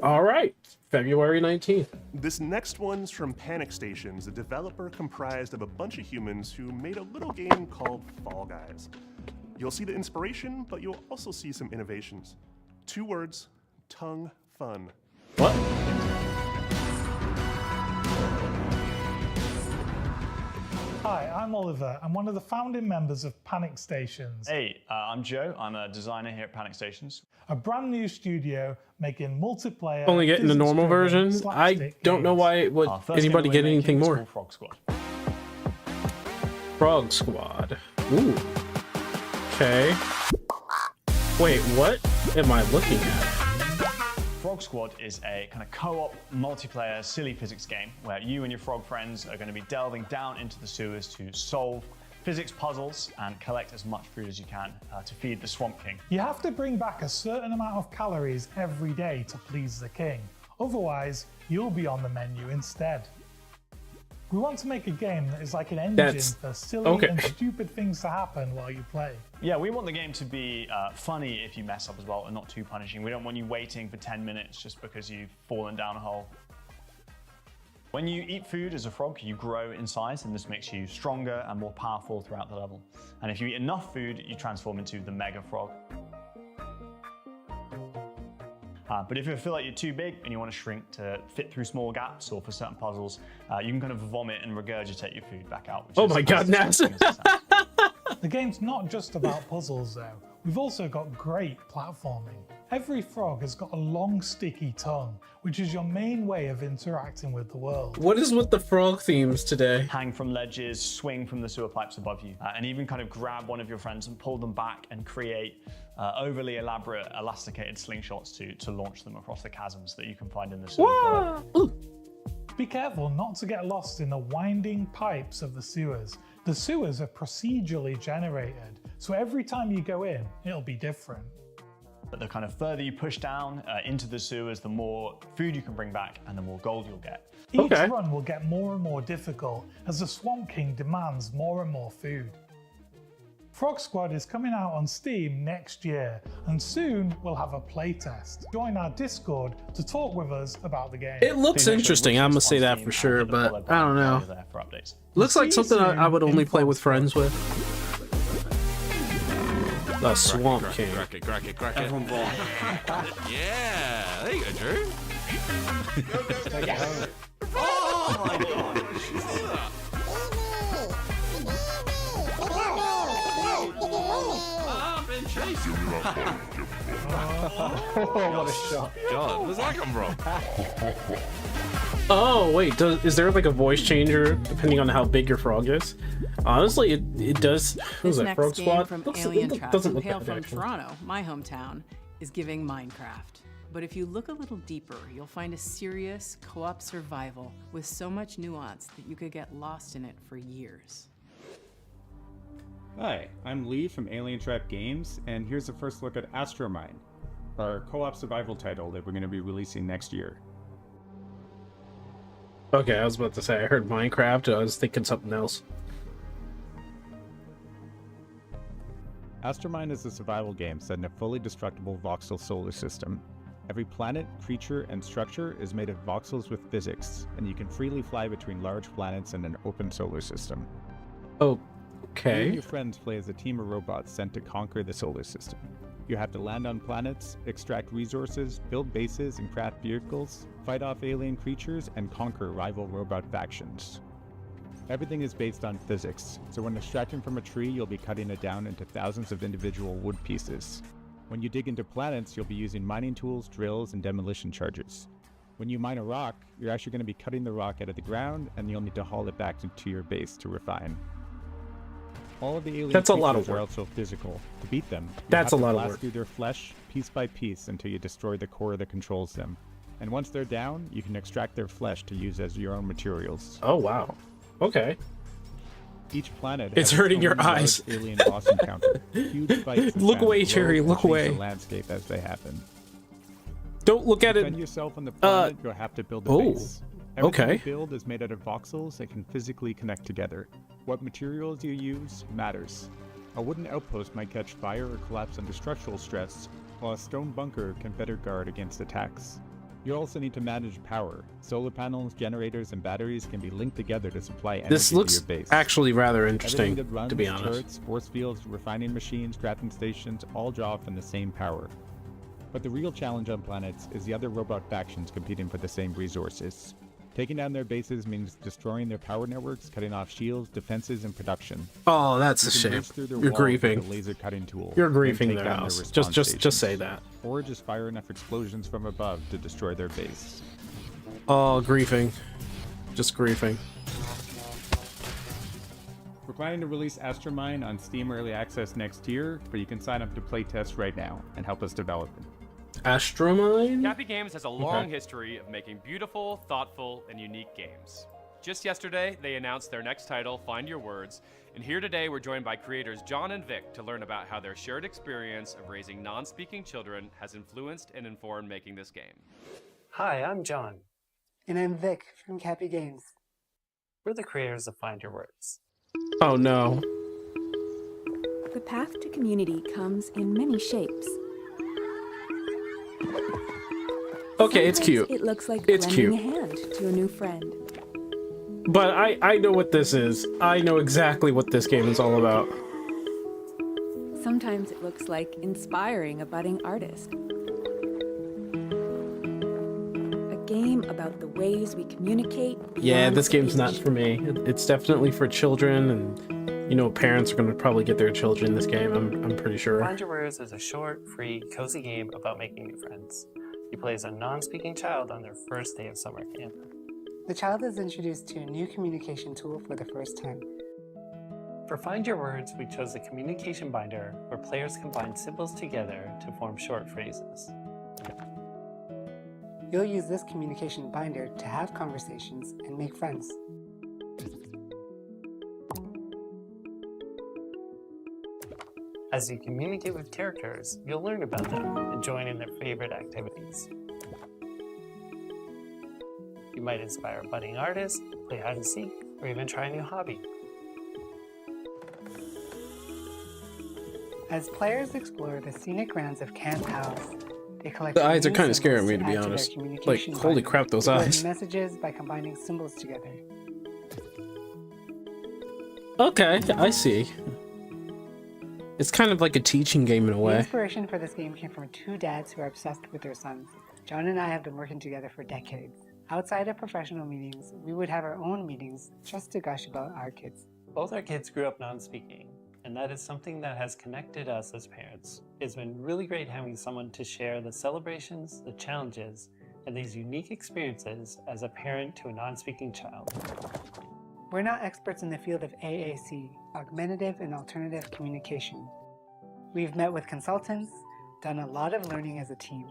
All right, February 19th. This next one's from Panic Stations, a developer comprised of a bunch of humans who made a little game called Fall Guys. You'll see the inspiration, but you'll also see some innovations. 2 words, tongue fun. What? Hi, I'm Oliver. I'm one of the founding members of Panic Stations. Hey, I'm Joe. I'm a designer here at Panic Stations. A brand new studio making multiplayer. Only getting the normal version. I don't know why would anybody get anything more. Frog Squad. Frog Squad. Ooh. Okay. Wait, what am I looking at? Frog Squad is a kind of co-op multiplayer silly physics game where you and your frog friends are going to be delving down into the sewers to solve physics puzzles and collect as much food as you can to feed the Swamp King. You have to bring back a certain amount of calories every day to please the king. Otherwise, you'll be on the menu instead. We want to make a game that is like an engine for silly and stupid things to happen while you play. Yeah, we want the game to be funny if you mess up as well and not too punishing. We don't want you waiting for 10 minutes just because you've fallen down a hole. When you eat food as a frog, you grow in size, and this makes you stronger and more powerful throughout the level. And if you eat enough food, you transform into the Mega Frog. But if you feel like you're too big and you want to shrink to fit through small gaps or for certain puzzles, you can kind of vomit and regurgitate your food back out. Oh my god, Naz! The game's not just about puzzles though. We've also got great platforming. Every frog has got a long sticky tongue, which is your main way of interacting with the world. What is with the frog themes today? Hang from ledges, swing from the sewer pipes above you, and even kind of grab one of your friends and pull them back and create overly elaborate elasticated slingshots to launch them across the chasms that you can find in the sewer. Be careful not to get lost in the winding pipes of the sewers. The sewers are procedurally generated, so every time you go in, it'll be different. But the kind of further you push down into the sewers, the more food you can bring back and the more gold you'll get. Each run will get more and more difficult as the Swamp King demands more and more food. Frog Squad is coming out on Steam next year, and soon we'll have a playtest. Join our Discord to talk with us about the game. It looks interesting, I'm gonna say that for sure, but I don't know. Looks like something I would only play with friends with. The Swamp King. Crack it. Everyone ball. Yeah, there you go, Drew. Take it home. Oh my god. I've been chasing. What a shot. God, where's that come from? Oh wait, is there like a voice changer depending on how big your frog is? Honestly, it does. Who's that? Frog Squad? From Alien Trap, who hail from Toronto, my hometown, is giving Minecraft. But if you look a little deeper, you'll find a serious co-op survival with so much nuance that you could get lost in it for years. Hi, I'm Lee from Alien Trap Games, and here's a first look at Astromine, our co-op survival title that we're going to be releasing next year. Okay, I was about to say, I heard Minecraft, I was thinking something else. Astromine is a survival game set in a fully destructible voxel solar system. Every planet, creature, and structure is made of voxels with physics, and you can freely fly between large planets in an open solar system. You and your friends play as a team of robots sent to conquer the solar system. You have to land on planets, extract resources, build bases and craft vehicles, fight off alien creatures, and conquer rival robot factions. Everything is based on physics, so when extracting from a tree, you'll be cutting it down into thousands of individual wood pieces. When you dig into planets, you'll be using mining tools, drills, and demolition chargers. When you mine a rock, you're actually going to be cutting the rock out of the ground, and you'll need to haul it back to your base to refine. All of the alien That's a lot of creatures are work. also physical. To beat them, That's a lot of blast work. through their flesh piece by piece until you destroy the core that controls them. And once they're down, you can extract their flesh to use as your own materials. Oh wow. Okay. Each planet It's has hurting its your own large eyes. alien boss encounter. Huge fights and Look away, planets Cherry, grow look and change away. the landscape as they happen. Don't look at to it. defend yourself on the planet, you'll have to build a oh, base. Everything okay. you build is made out of voxels that can physically connect together. What materials you use matters. A wooden outpost might catch fire or collapse under structural stress, while a stone bunker can better guard against attacks. You also need to manage power. Solar panels, generators, and batteries can be linked together to supply energy This looks to your base. actually rather interesting, Everything that runs, to be honest. turrets, force fields, refining machines, crafting stations all draw from the same power. But the real challenge on planets is the other robot factions competing for the same resources. Taking down their bases means destroying their power networks, cutting off shields, defenses, and production. Oh, that's a You can shame. burst through their You're walls with griefing. a laser cutting tool. You're then griefing take their down house. respawn Just say stations. that. Or just fire enough explosions from above to destroy their base. Oh, griefing. Just griefing. We're planning to release Astromine on Steam Early Access next year, but you can sign up to playtest right now and help us develop it. Astromine? Cappy Games has a long history of making beautiful, thoughtful, and unique games. Just yesterday, they announced their next title, Find Your Words, and here today we're joined by creators John and Vic to learn about how their shared experience of raising non-speaking children has influenced and informed making this game. Hi, I'm John. And I'm Vic from Cappy Games. We're the creators of Find Your Words. Oh no. The path to community comes in many shapes. Okay, it's Sometimes cute. It looks like It's lending cute. a hand to a new friend. But I know what this is. I know exactly what this game is all about. Sometimes it looks like inspiring a budding artist. A game about the ways we communicate. Yeah, beyond this game's not speech. for me. It's definitely for children, and you know, parents are going to probably get their children this game. I'm pretty sure. Find Your Words is a short, free, cozy game about making new friends. You play as a non-speaking child on their first day of summer camp. The child is introduced to a new communication tool for the first time. For Find Your Words, we chose a communication binder where players combine symbols together to form short phrases. You'll use this communication binder to have conversations and make friends. As you communicate with characters, you'll learn about them and join in their favorite activities. You might inspire a budding artist, play hide and seek, or even try a new hobby. As players explore the scenic grounds of Camp House, they collect The eyes are new kind of scaring symbols me, to be add their honest. Like, communication holy binder. crap, those They learn eyes. messages by combining symbols together. Okay, I see. It's kind of like a teaching game in a The way. inspiration for this game came from two dads who are obsessed with their sons. John and I have been working together for decades. Outside of professional meetings, we would have our own meetings just to gush about our kids. Both our kids grew up non-speaking, and that is something that has connected us as parents. It's been really great having someone to share the celebrations, the challenges, and these unique experiences as a parent to a non-speaking child. We're not experts in the field of AAC, Augmentative and Alternative Communication. We've met with consultants, done a lot of learning as a team,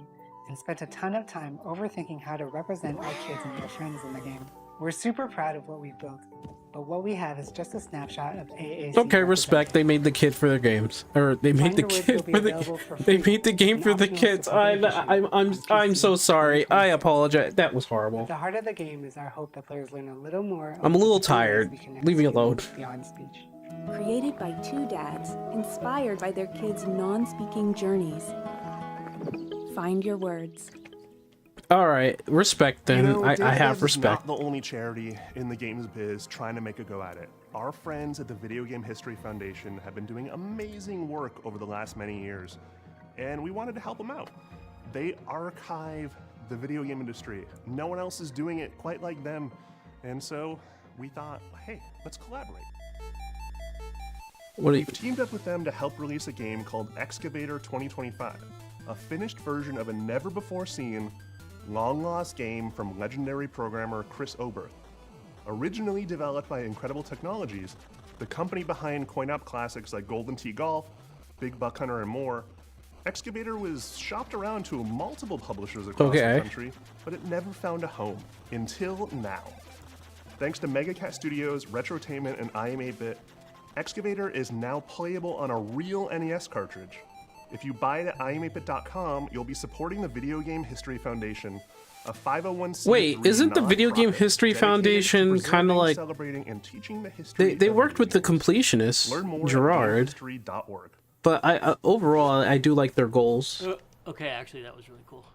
and spent a ton of time overthinking how to represent our kids and their friends in the game. We're super proud of what we've built, but what we have is just a snapshot of AAC. Okay, respect. They made the kid for their games, or they made the kid for the. They made the game for the kids. I'm so sorry. I apologize. That was horrible. At the heart of the game is our hope that players learn a little more. I'm a little about the ways tired. we connect Leave me to alone. Beyond speech. Created by two dads, inspired by their kids' non-speaking journeys. Find Your Words. All right, respect then. You know, I David have is respect. not the only charity in the games biz trying to make a go at it. Our friends at the Video Game History Foundation have been doing amazing work over the last many years, and we wanted to help them out. They archive the video game industry. No one else is doing it quite like them, and so we thought, hey, let's collaborate. What do you- We've teamed up with them to help release a game called Excavator 2025, a finished version of a never-before-seen, long-lost game from legendary programmer Chris Oberth. Originally developed by Incredible Technologies, the company behind coin-op classics like Golden Tee Golf, Big Buck Hunter, and more, Excavator was shopped around to multiple publishers across the country, but it never found a home, until now. Thanks to Megacat Studios, Retrotainment, and IM8-Bit, Excavator is now playable on a real NES cartridge. If you buy it at im8bit.com, you'll be supporting the Video Game History Foundation a 501c3 Wait, isn't the Video Game nonprofit History dedicated to Foundation kind of preserving, like celebrating, and teaching the history they of worked with the video games. completionists, Learn more at Gerard, gamehistory.org. but I overall I do like their goals. Okay, actually, that was really cool.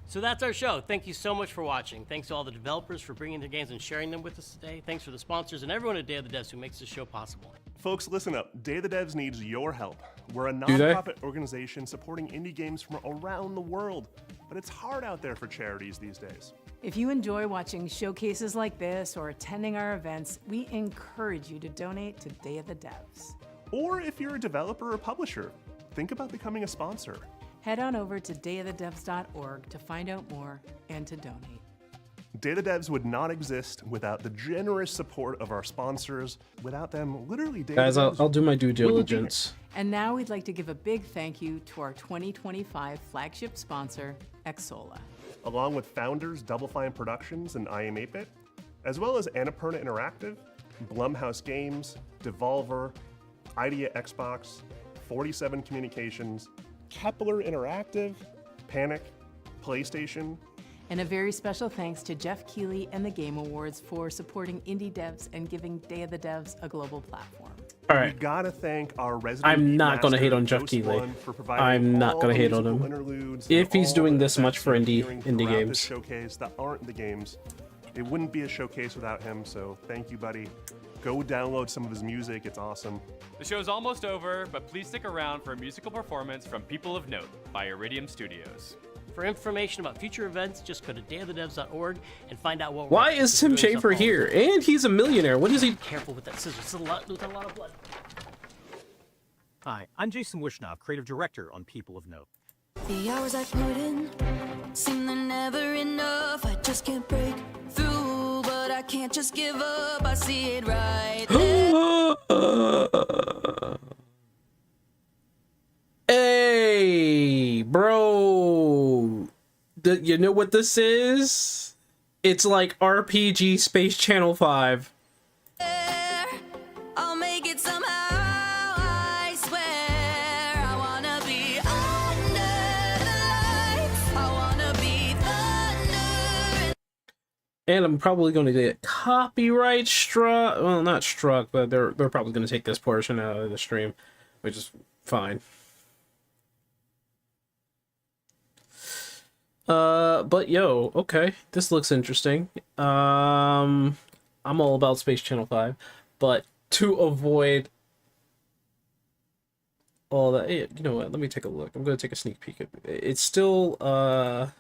So that's our show. Thank you so much for watching. Thanks to all the developers for bringing their games and sharing them with us today. Thanks for the sponsors and everyone at Day of the Devs who makes this show possible. Folks, listen up. Day of the Devs needs your help. We're a Do they? nonprofit organization supporting indie games from around the world, but it's hard out there for charities these days. If you enjoy watching showcases like this or attending our events, we encourage you to donate to Day of the Devs. Or if you're a developer or publisher, think about becoming a sponsor. Head on over to dayofthedevs.org to find out more and to donate. Day of the Devs would not exist without the generous support of our sponsors. Without them, literally, Day Guys, of the Devs I'll do my due wouldn't be here. diligence. And now we'd like to give a big thank you to our 2025 flagship sponsor, Xsolla. Along with founders Double Fine Productions and I Am 8-Bit, as well as Annapurna Interactive, Blumhouse Games, Devolver, Idea Xbox, 47 Communications, Kepler Interactive, Panic, PlayStation. And a very special thanks to Jeff Keighley and the Game Awards for supporting indie devs and giving Day of the Devs a global platform. All right. We gotta thank our resident I'm not gonna master, hate on Jeff Ghost Keighley. One, for providing I'm not all gonna the hate on musical him. interludes If and he's all doing the this much effects for you're indie hearing indie throughout this games. showcase that aren't the games. It wouldn't be a showcase without him, so thank you, buddy. Go download some of his music, it's awesome. The show's almost over, but please stick around for a musical performance from People of Note by Iridium Studios. For information about future events, just go to dayofthedevs.org and find out what. Why is Tim Schafer here? And he's a millionaire. What is he? Careful with that scissors. It's a lot of blood. Hi, I'm Jason Wishnov, creative director on People of Note. The hours I put in seem they're never enough. I just can't break through, but I can't just give up. I see it right there. Hey, bro. You know what this is? It's like RPG Space Channel 5. I'll make it somehow, I swear. I wanna be under the lights. I wanna be thunder. And I'm probably going to get copyright struck. Well, not struck, but they're probably going to take this portion out of the stream, which is fine. But yo, okay, this looks interesting. I'm all about Space Channel 5, but to avoid all that, you know what? Let me take a look. I'm gonna take a sneak peek. It's still going.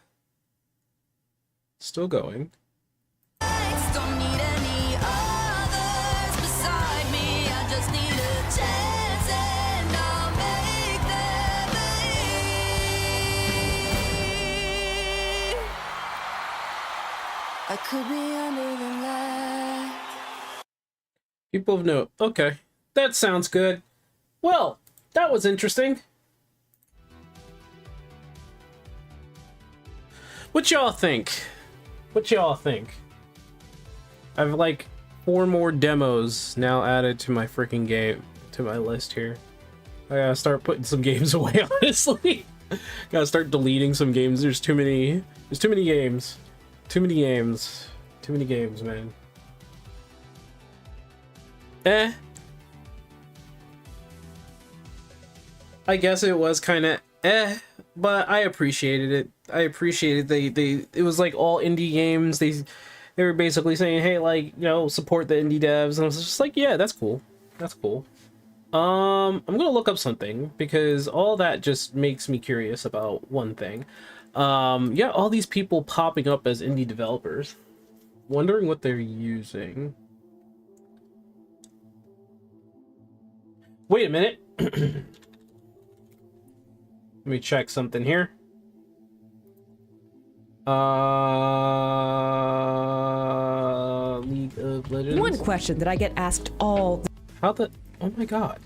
Don't need any others beside me. I just need a chance and I'll make them believe. I could be under the light. People of Note. Okay, that sounds good. Well, that was interesting. What y'all think? What y'all think? I have like 4 more demos now added to my freaking game, to my list here. I gotta start putting some games away, honestly. Gotta start deleting some games. There's too many games. Too many games, man. I guess it was kind of but I appreciated it. It was like all indie games. They were basically saying, hey, like, you know, support the indie devs, and I was just like, yeah, that's cool. That's cool. I'm gonna look up something because all that just makes me curious about one thing. Yeah, all these people popping up as indie developers. Wondering what they're using. Wait a minute. Let me check something here. League of Legends. One question that I get asked all. How the? Oh my god.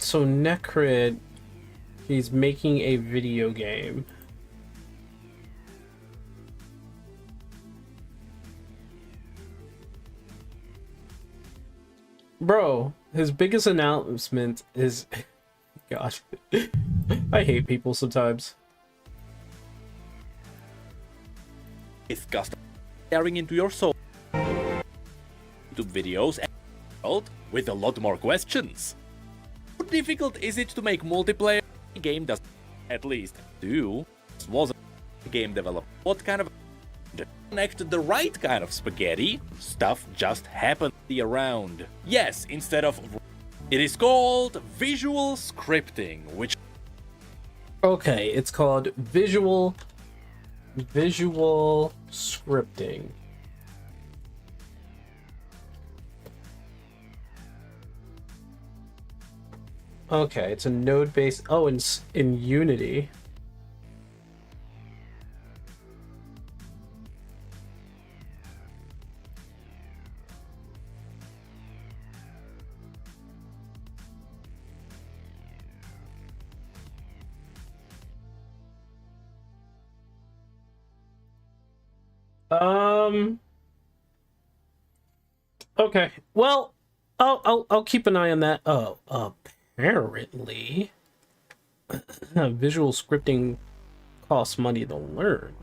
So Necrid, he's making a video game. Bro, his biggest announcement is... Gosh. I hate people sometimes. Disgust staring into your soul. YouTube videos and with a lot more questions. How difficult is it to make multiplayer game does at least do? Was a game developer. What kind of connect the right kind of spaghetti? Stuff just happened around. Yes, instead of it is called visual scripting, which Okay, it's called visual scripting. Okay, it's a node-based. Oh, in Unity. Okay. Well, I'll keep an eye on that. Oh, apparently, visual scripting costs money to learn.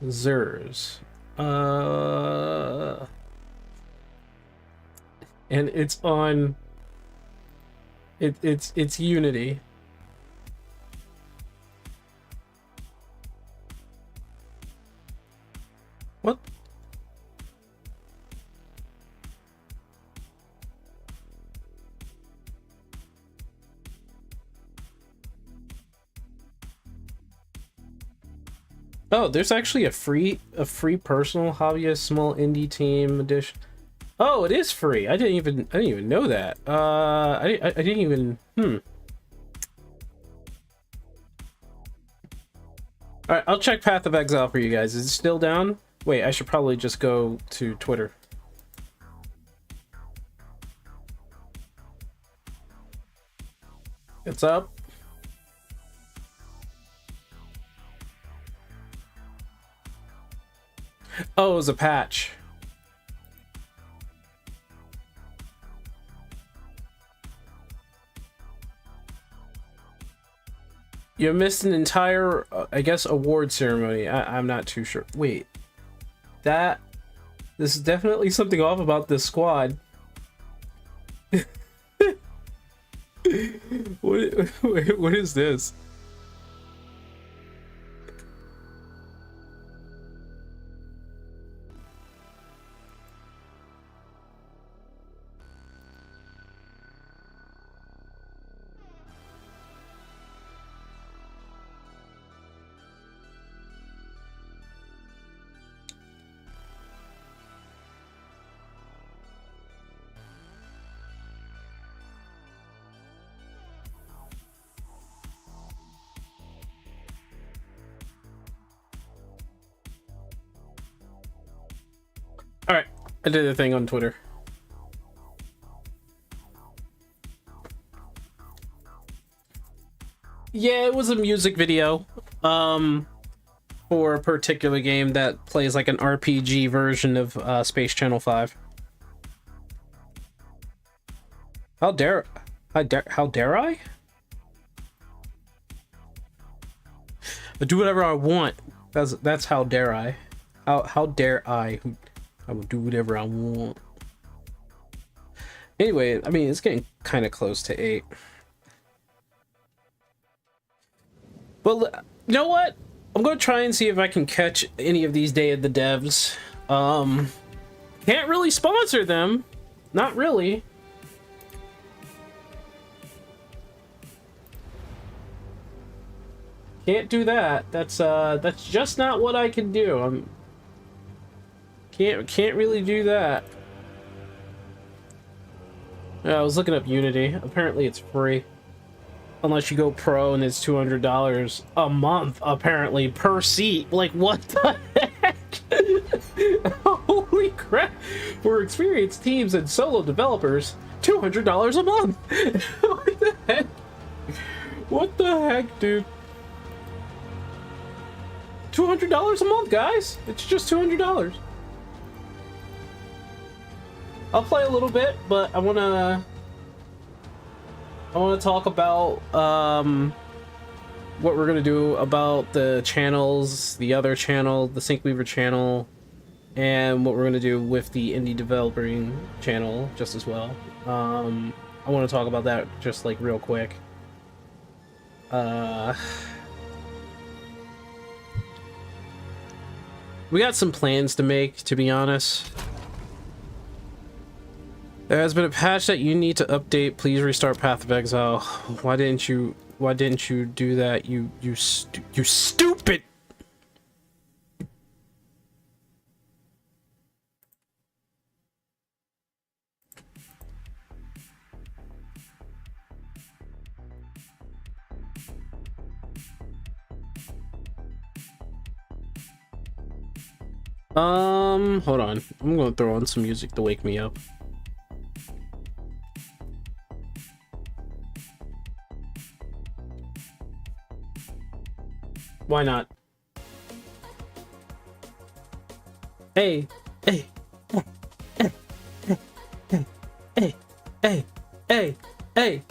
Zers. And it's on. It's Unity. What? Oh, there's actually a free personal hobbyist small indie team edition. Oh, it is free. I didn't even know that. I didn't even. All right, I'll check Path of Exile for you guys. Is it still down? Wait, I should probably just go to Twitter. It's up. Oh, it was a patch. You missed an entire, I guess, award ceremony. I'm not too sure. Wait. This is definitely something off about this squad. What is this? Alright, I did a thing on Twitter. Yeah, it was a music video for a particular game that plays like an RPG version of Space Channel 5. How dare I? I do whatever I want. That's how dare I. How dare I? I will do whatever I want. Anyway, I mean, it's getting kind of close to 8. But you know what? I'm gonna try and see if I can catch any of these Day of the Devs. Can't really sponsor them. Not really. Can't do that. That's just not what I can do. Can't really do that. Yeah, I was looking up Unity. Apparently it's free. Unless you go pro and it's $200 a month, apparently, per seat. Like, what the heck? Holy crap. For experienced teams and solo developers, $200 a month. What the heck? What the heck, dude? $200 a month, guys. It's just $200. I'll play a little bit, but I wanna talk about what we're gonna do about the channels, the other channel, the Syncweaver channel, and what we're gonna do with the indie developing channel just as well. I want to talk about that just like real quick. We got some plans to make, to be honest. There has been a patch that you need to update. Please restart Path of Exile. Why didn't you do that? You stupid. Hold on. I'm gonna throw on some music to wake me up. Why not? Hey, hey, hey, hey, hey, hey, hey, hey.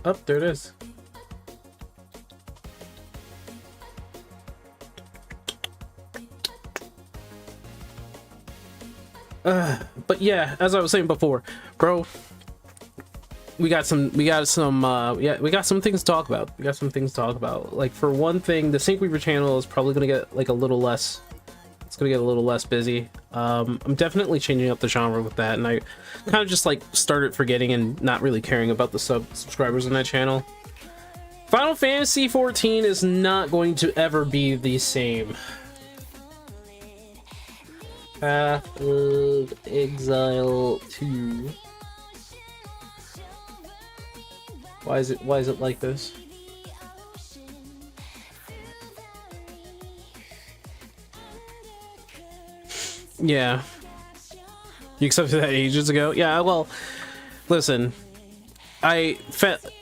Oh, there it is. But yeah, as I was saying before, bro, we got some things to talk about. Like, for one thing, the Syncweaver channel is probably gonna get like a little less. It's gonna get a little less busy. I'm definitely changing up the genre with that, and I kind of just like started forgetting and not really caring about the subscribers on that channel. Final Fantasy XIV is not going to ever be the same. Path of Exile 2. Why is it like this? Yeah. You accepted that ages ago? Yeah, well, listen.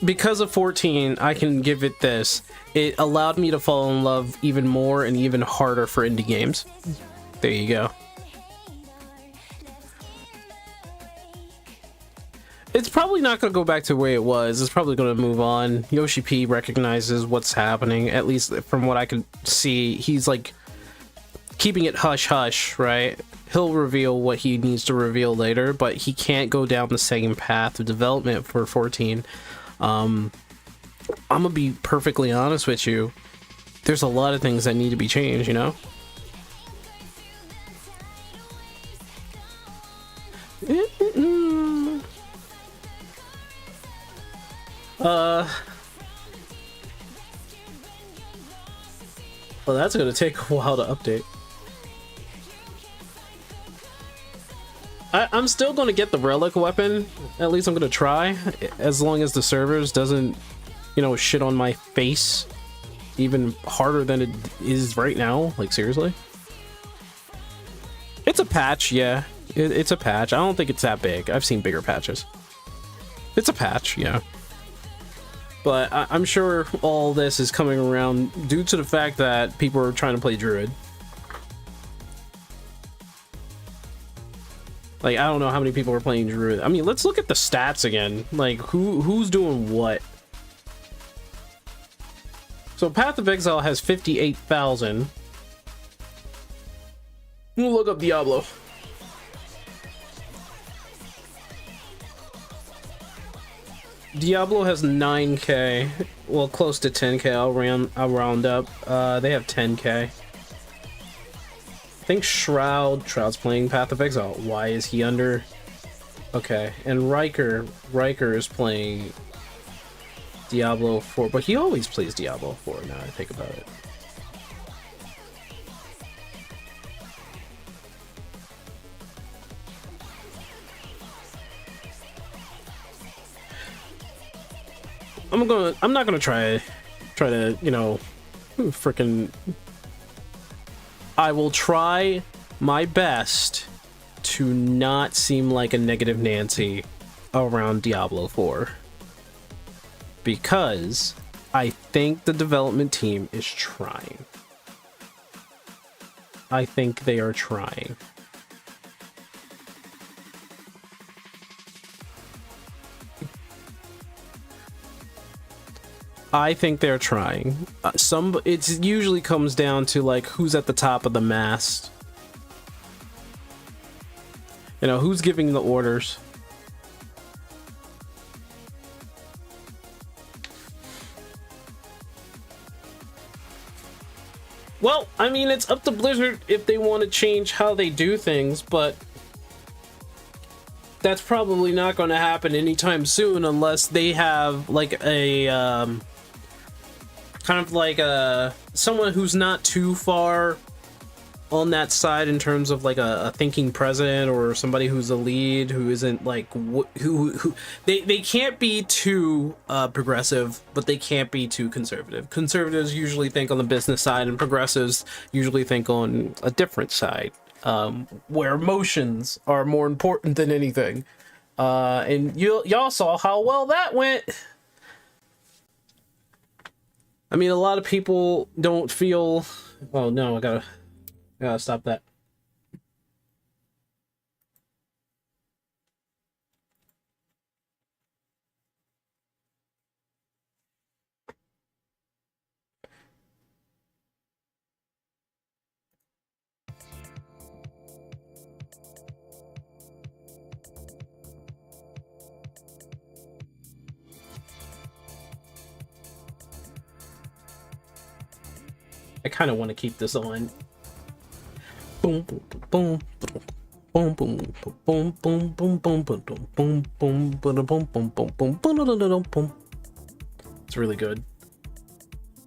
Because of 14, I can give it this. It allowed me to fall in love even more and even harder for indie games. There you go. It's probably not going to go back to the way it was. It's probably going to move on. Yoshi P recognizes what's happening, at least from what I can see. He's like keeping it hush hush, right? He'll reveal what he needs to reveal later, but he can't go down the same path of development for 14. I'm gonna be perfectly honest with you. There's a lot of things that need to be changed, you know? Well, that's gonna take a while to update. I'm still gonna get the relic weapon. At least I'm gonna try, as long as the servers doesn't, you know, shit on my face even harder than it is right now. Like, seriously. It's a patch, yeah. It's a patch. I don't think it's that big. I've seen bigger patches. It's a patch, yeah. But I'm sure all this is coming around due to the fact that people are trying to play Druid. Like, I don't know how many people are playing Druid. I mean, let's look at the stats again. Like, who's doing what? So Path of Exile has 58,000. We'll look up Diablo. Diablo has 9k, well, close to 10k. I'll round up. They have 10k. I think Shroud's playing Path of Exile. Why is he under? Okay, and Riker is playing Diablo 4, but he always plays Diablo 4 now I think about it. I'm not gonna try to, you know, freaking. I will try my best to not seem like a negative Nancy around Diablo 4, because I think the development team is trying. I think they are trying. I think they're trying. It usually comes down to like who's at the top of the mast. You know, who's giving the orders. Well, I mean, it's up to Blizzard if they want to change how they do things, but that's probably not going to happen anytime soon unless they have like a kind of like someone who's not too far on that side in terms of like a thinking president or somebody who's a lead who isn't like who they can't be too progressive, but they can't be too conservative. Conservatives usually think on the business side and progressives usually think on a different side, where emotions are more important than anything. And y'all saw how well that went. I mean, a lot of people don't feel, oh no, I gotta stop that. I kind of want to keep this on. Boom, boom, boom, boom, boom, boom, boom, boom, boom, boom, boom, boom, boom, boom, boom, boom, boom. It's really good.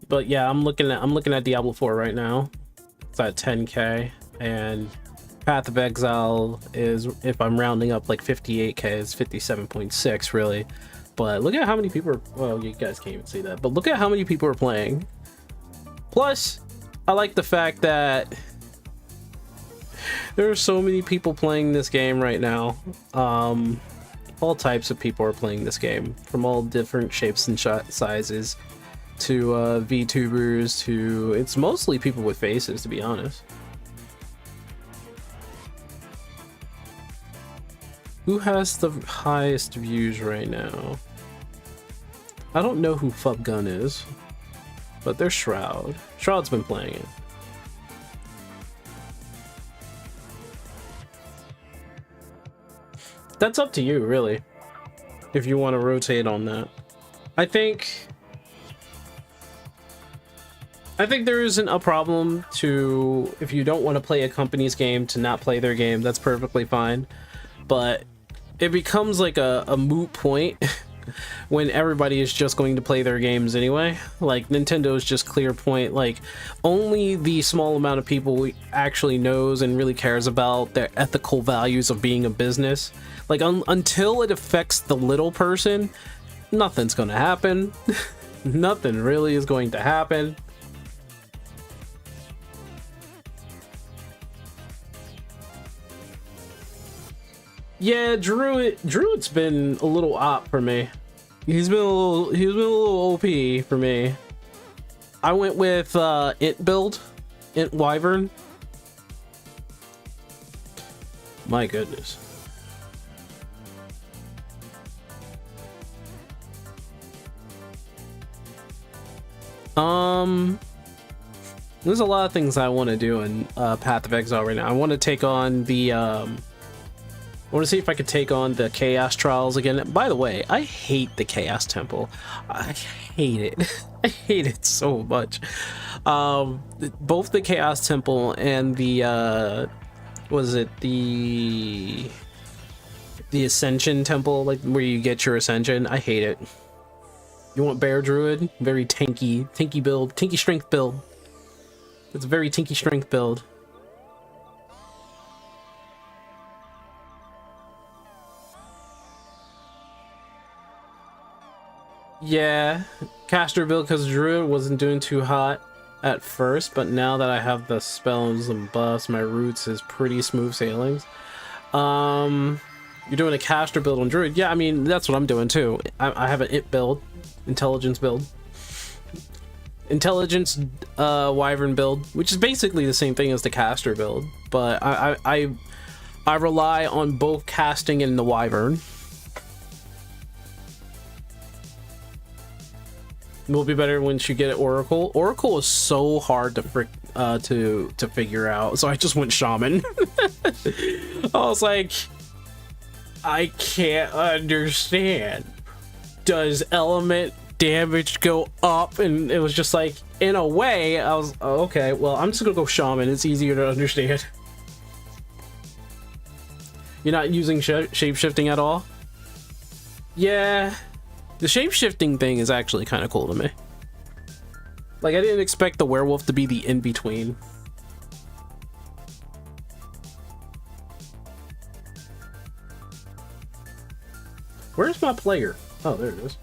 But yeah, I'm looking at Diablo 4 right now. It's at 10K, and Path of Exile is, if I'm rounding up, like 58K. It's 57.6 really. But look at how many people are, well, you guys can't even see that, but look at how many people are playing. Plus, I like the fact that there are so many people playing this game right now. All types of people are playing this game, from all different shapes and sizes, to VTubers, to it's mostly people with faces, to be honest. Who has the highest views right now? I don't know who Fubgun is, but there's Shroud. Shroud's been playing it. That's up to you, really, if you want to rotate on that. I think there isn't a problem to, if you don't want to play a company's game, to not play their game. That's perfectly fine. But it becomes like a moot point when everybody is just going to play their games anyway. Like, Nintendo's just clear point, like, only the small amount of people actually knows and really cares about their ethical values of being a business. Like, until it affects the little person, nothing's gonna happen. Nothing really is going to happen. Yeah, Druid's been a little op for me. He's been a little OP for me. I went with Int build, Int Wyvern. My goodness. There's a lot of things I want to do in Path of Exile right now. I want to take on the I want to see if I could take on the Chaos Trials again. By the way, I hate the Chaos Temple. I hate it. I hate it so much. Both the Chaos Temple and the the Ascension Temple, like where you get your Ascension. I hate it. You want Bear Druid? Very tanky build, tanky strength build. It's a very tanky strength build. Yeah, caster build because Druid wasn't doing too hot at first, but now that I have the spells and buffs, my roots is pretty smooth sailings. You're doing a caster build on Druid? Yeah, I mean, that's what I'm doing too. I have an Int build, Intelligence build. Intelligence Wyvern build, which is basically the same thing as the caster build, but I rely on both casting and the Wyvern. Will be better once you get Oracle. Oracle is so hard to figure out, so I just went Shaman. I was like, I can't understand. Does element damage go up? And it was just like, in a way, I was okay. Well, I'm just gonna go Shaman. It's easier to understand. You're not using shape-shifting at all? Yeah. The shape-shifting thing is actually kind of cool to me. Like, I didn't expect the werewolf to be the in-between. Where's my player? Oh, there it is.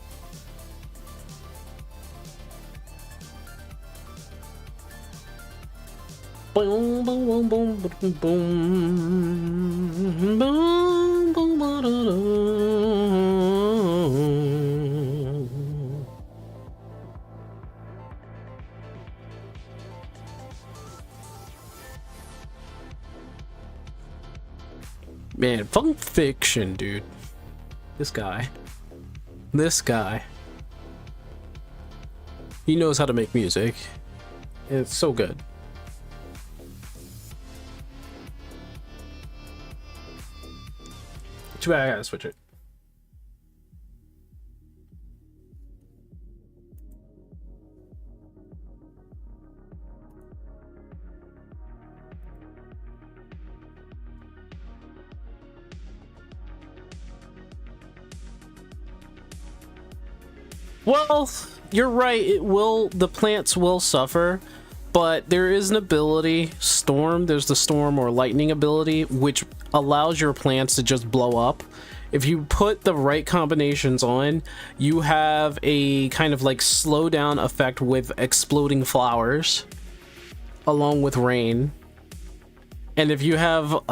Boom, boom, boom, boom, boom, boom, boom, boom, man, Funk Fiction, dude. This guy. He knows how to make music. And it's so good. Too bad I gotta switch it. Well, you're right. The plants will suffer, but there is an ability, Storm. There's the Storm or Lightning ability, which allows your plants to just blow up. If you put the right combinations on, you have a kind of like slow down effect with exploding flowers, along with rain. And if you have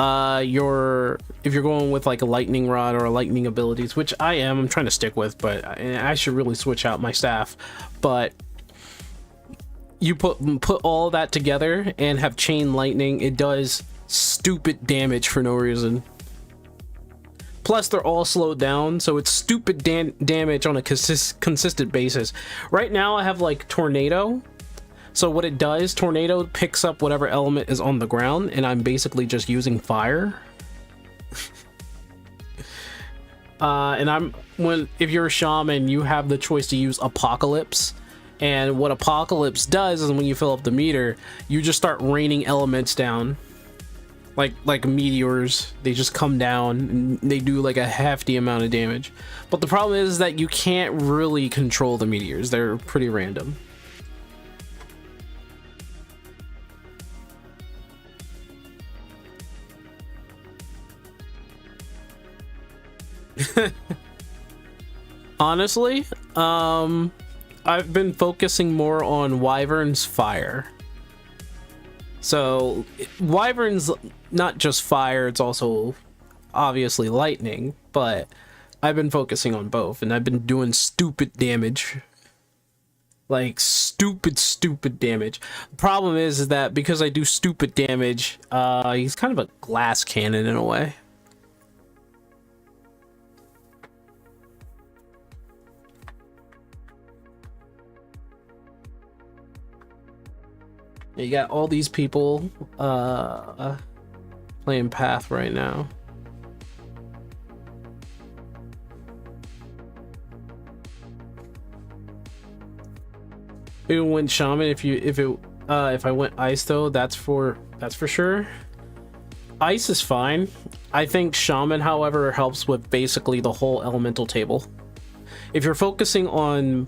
if you're going with like a lightning rod or a lightning abilities, which I'm trying to stick with, but I should really switch out my staff. But you put all that together and have chain lightning, it does stupid damage for no reason. Plus they're all slowed down, so it's stupid damage on a consistent basis. Right now I have like Tornado. So what it does, Tornado picks up whatever element is on the ground, and I'm basically just using fire. If you're a shaman, you have the choice to use Apocalypse. And what Apocalypse does is when you fill up the meter, you just start raining elements down. Like meteors, they just come down and they do like a hefty amount of damage. But the problem is that you can't really control the meteors. They're pretty random. Honestly, I've been focusing more on Wyvern's fire. So Wyvern's not just fire, it's also obviously lightning, but I've been focusing on both, and I've been doing stupid damage. Like stupid damage. The problem is that because I do stupid damage, he's kind of a glass cannon in a way. You got all these people playing Path right now. Even when Shaman, if I went Ice though, that's for sure. Ice is fine. I think Shaman, however, helps with basically the whole elemental table. If you're focusing on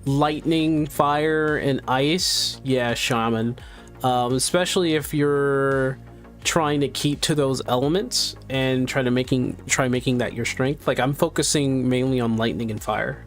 lightning, fire, and ice, yeah, Shaman. Especially if you're trying to keep to those elements and try making that your strength. Like I'm focusing mainly on lightning and fire.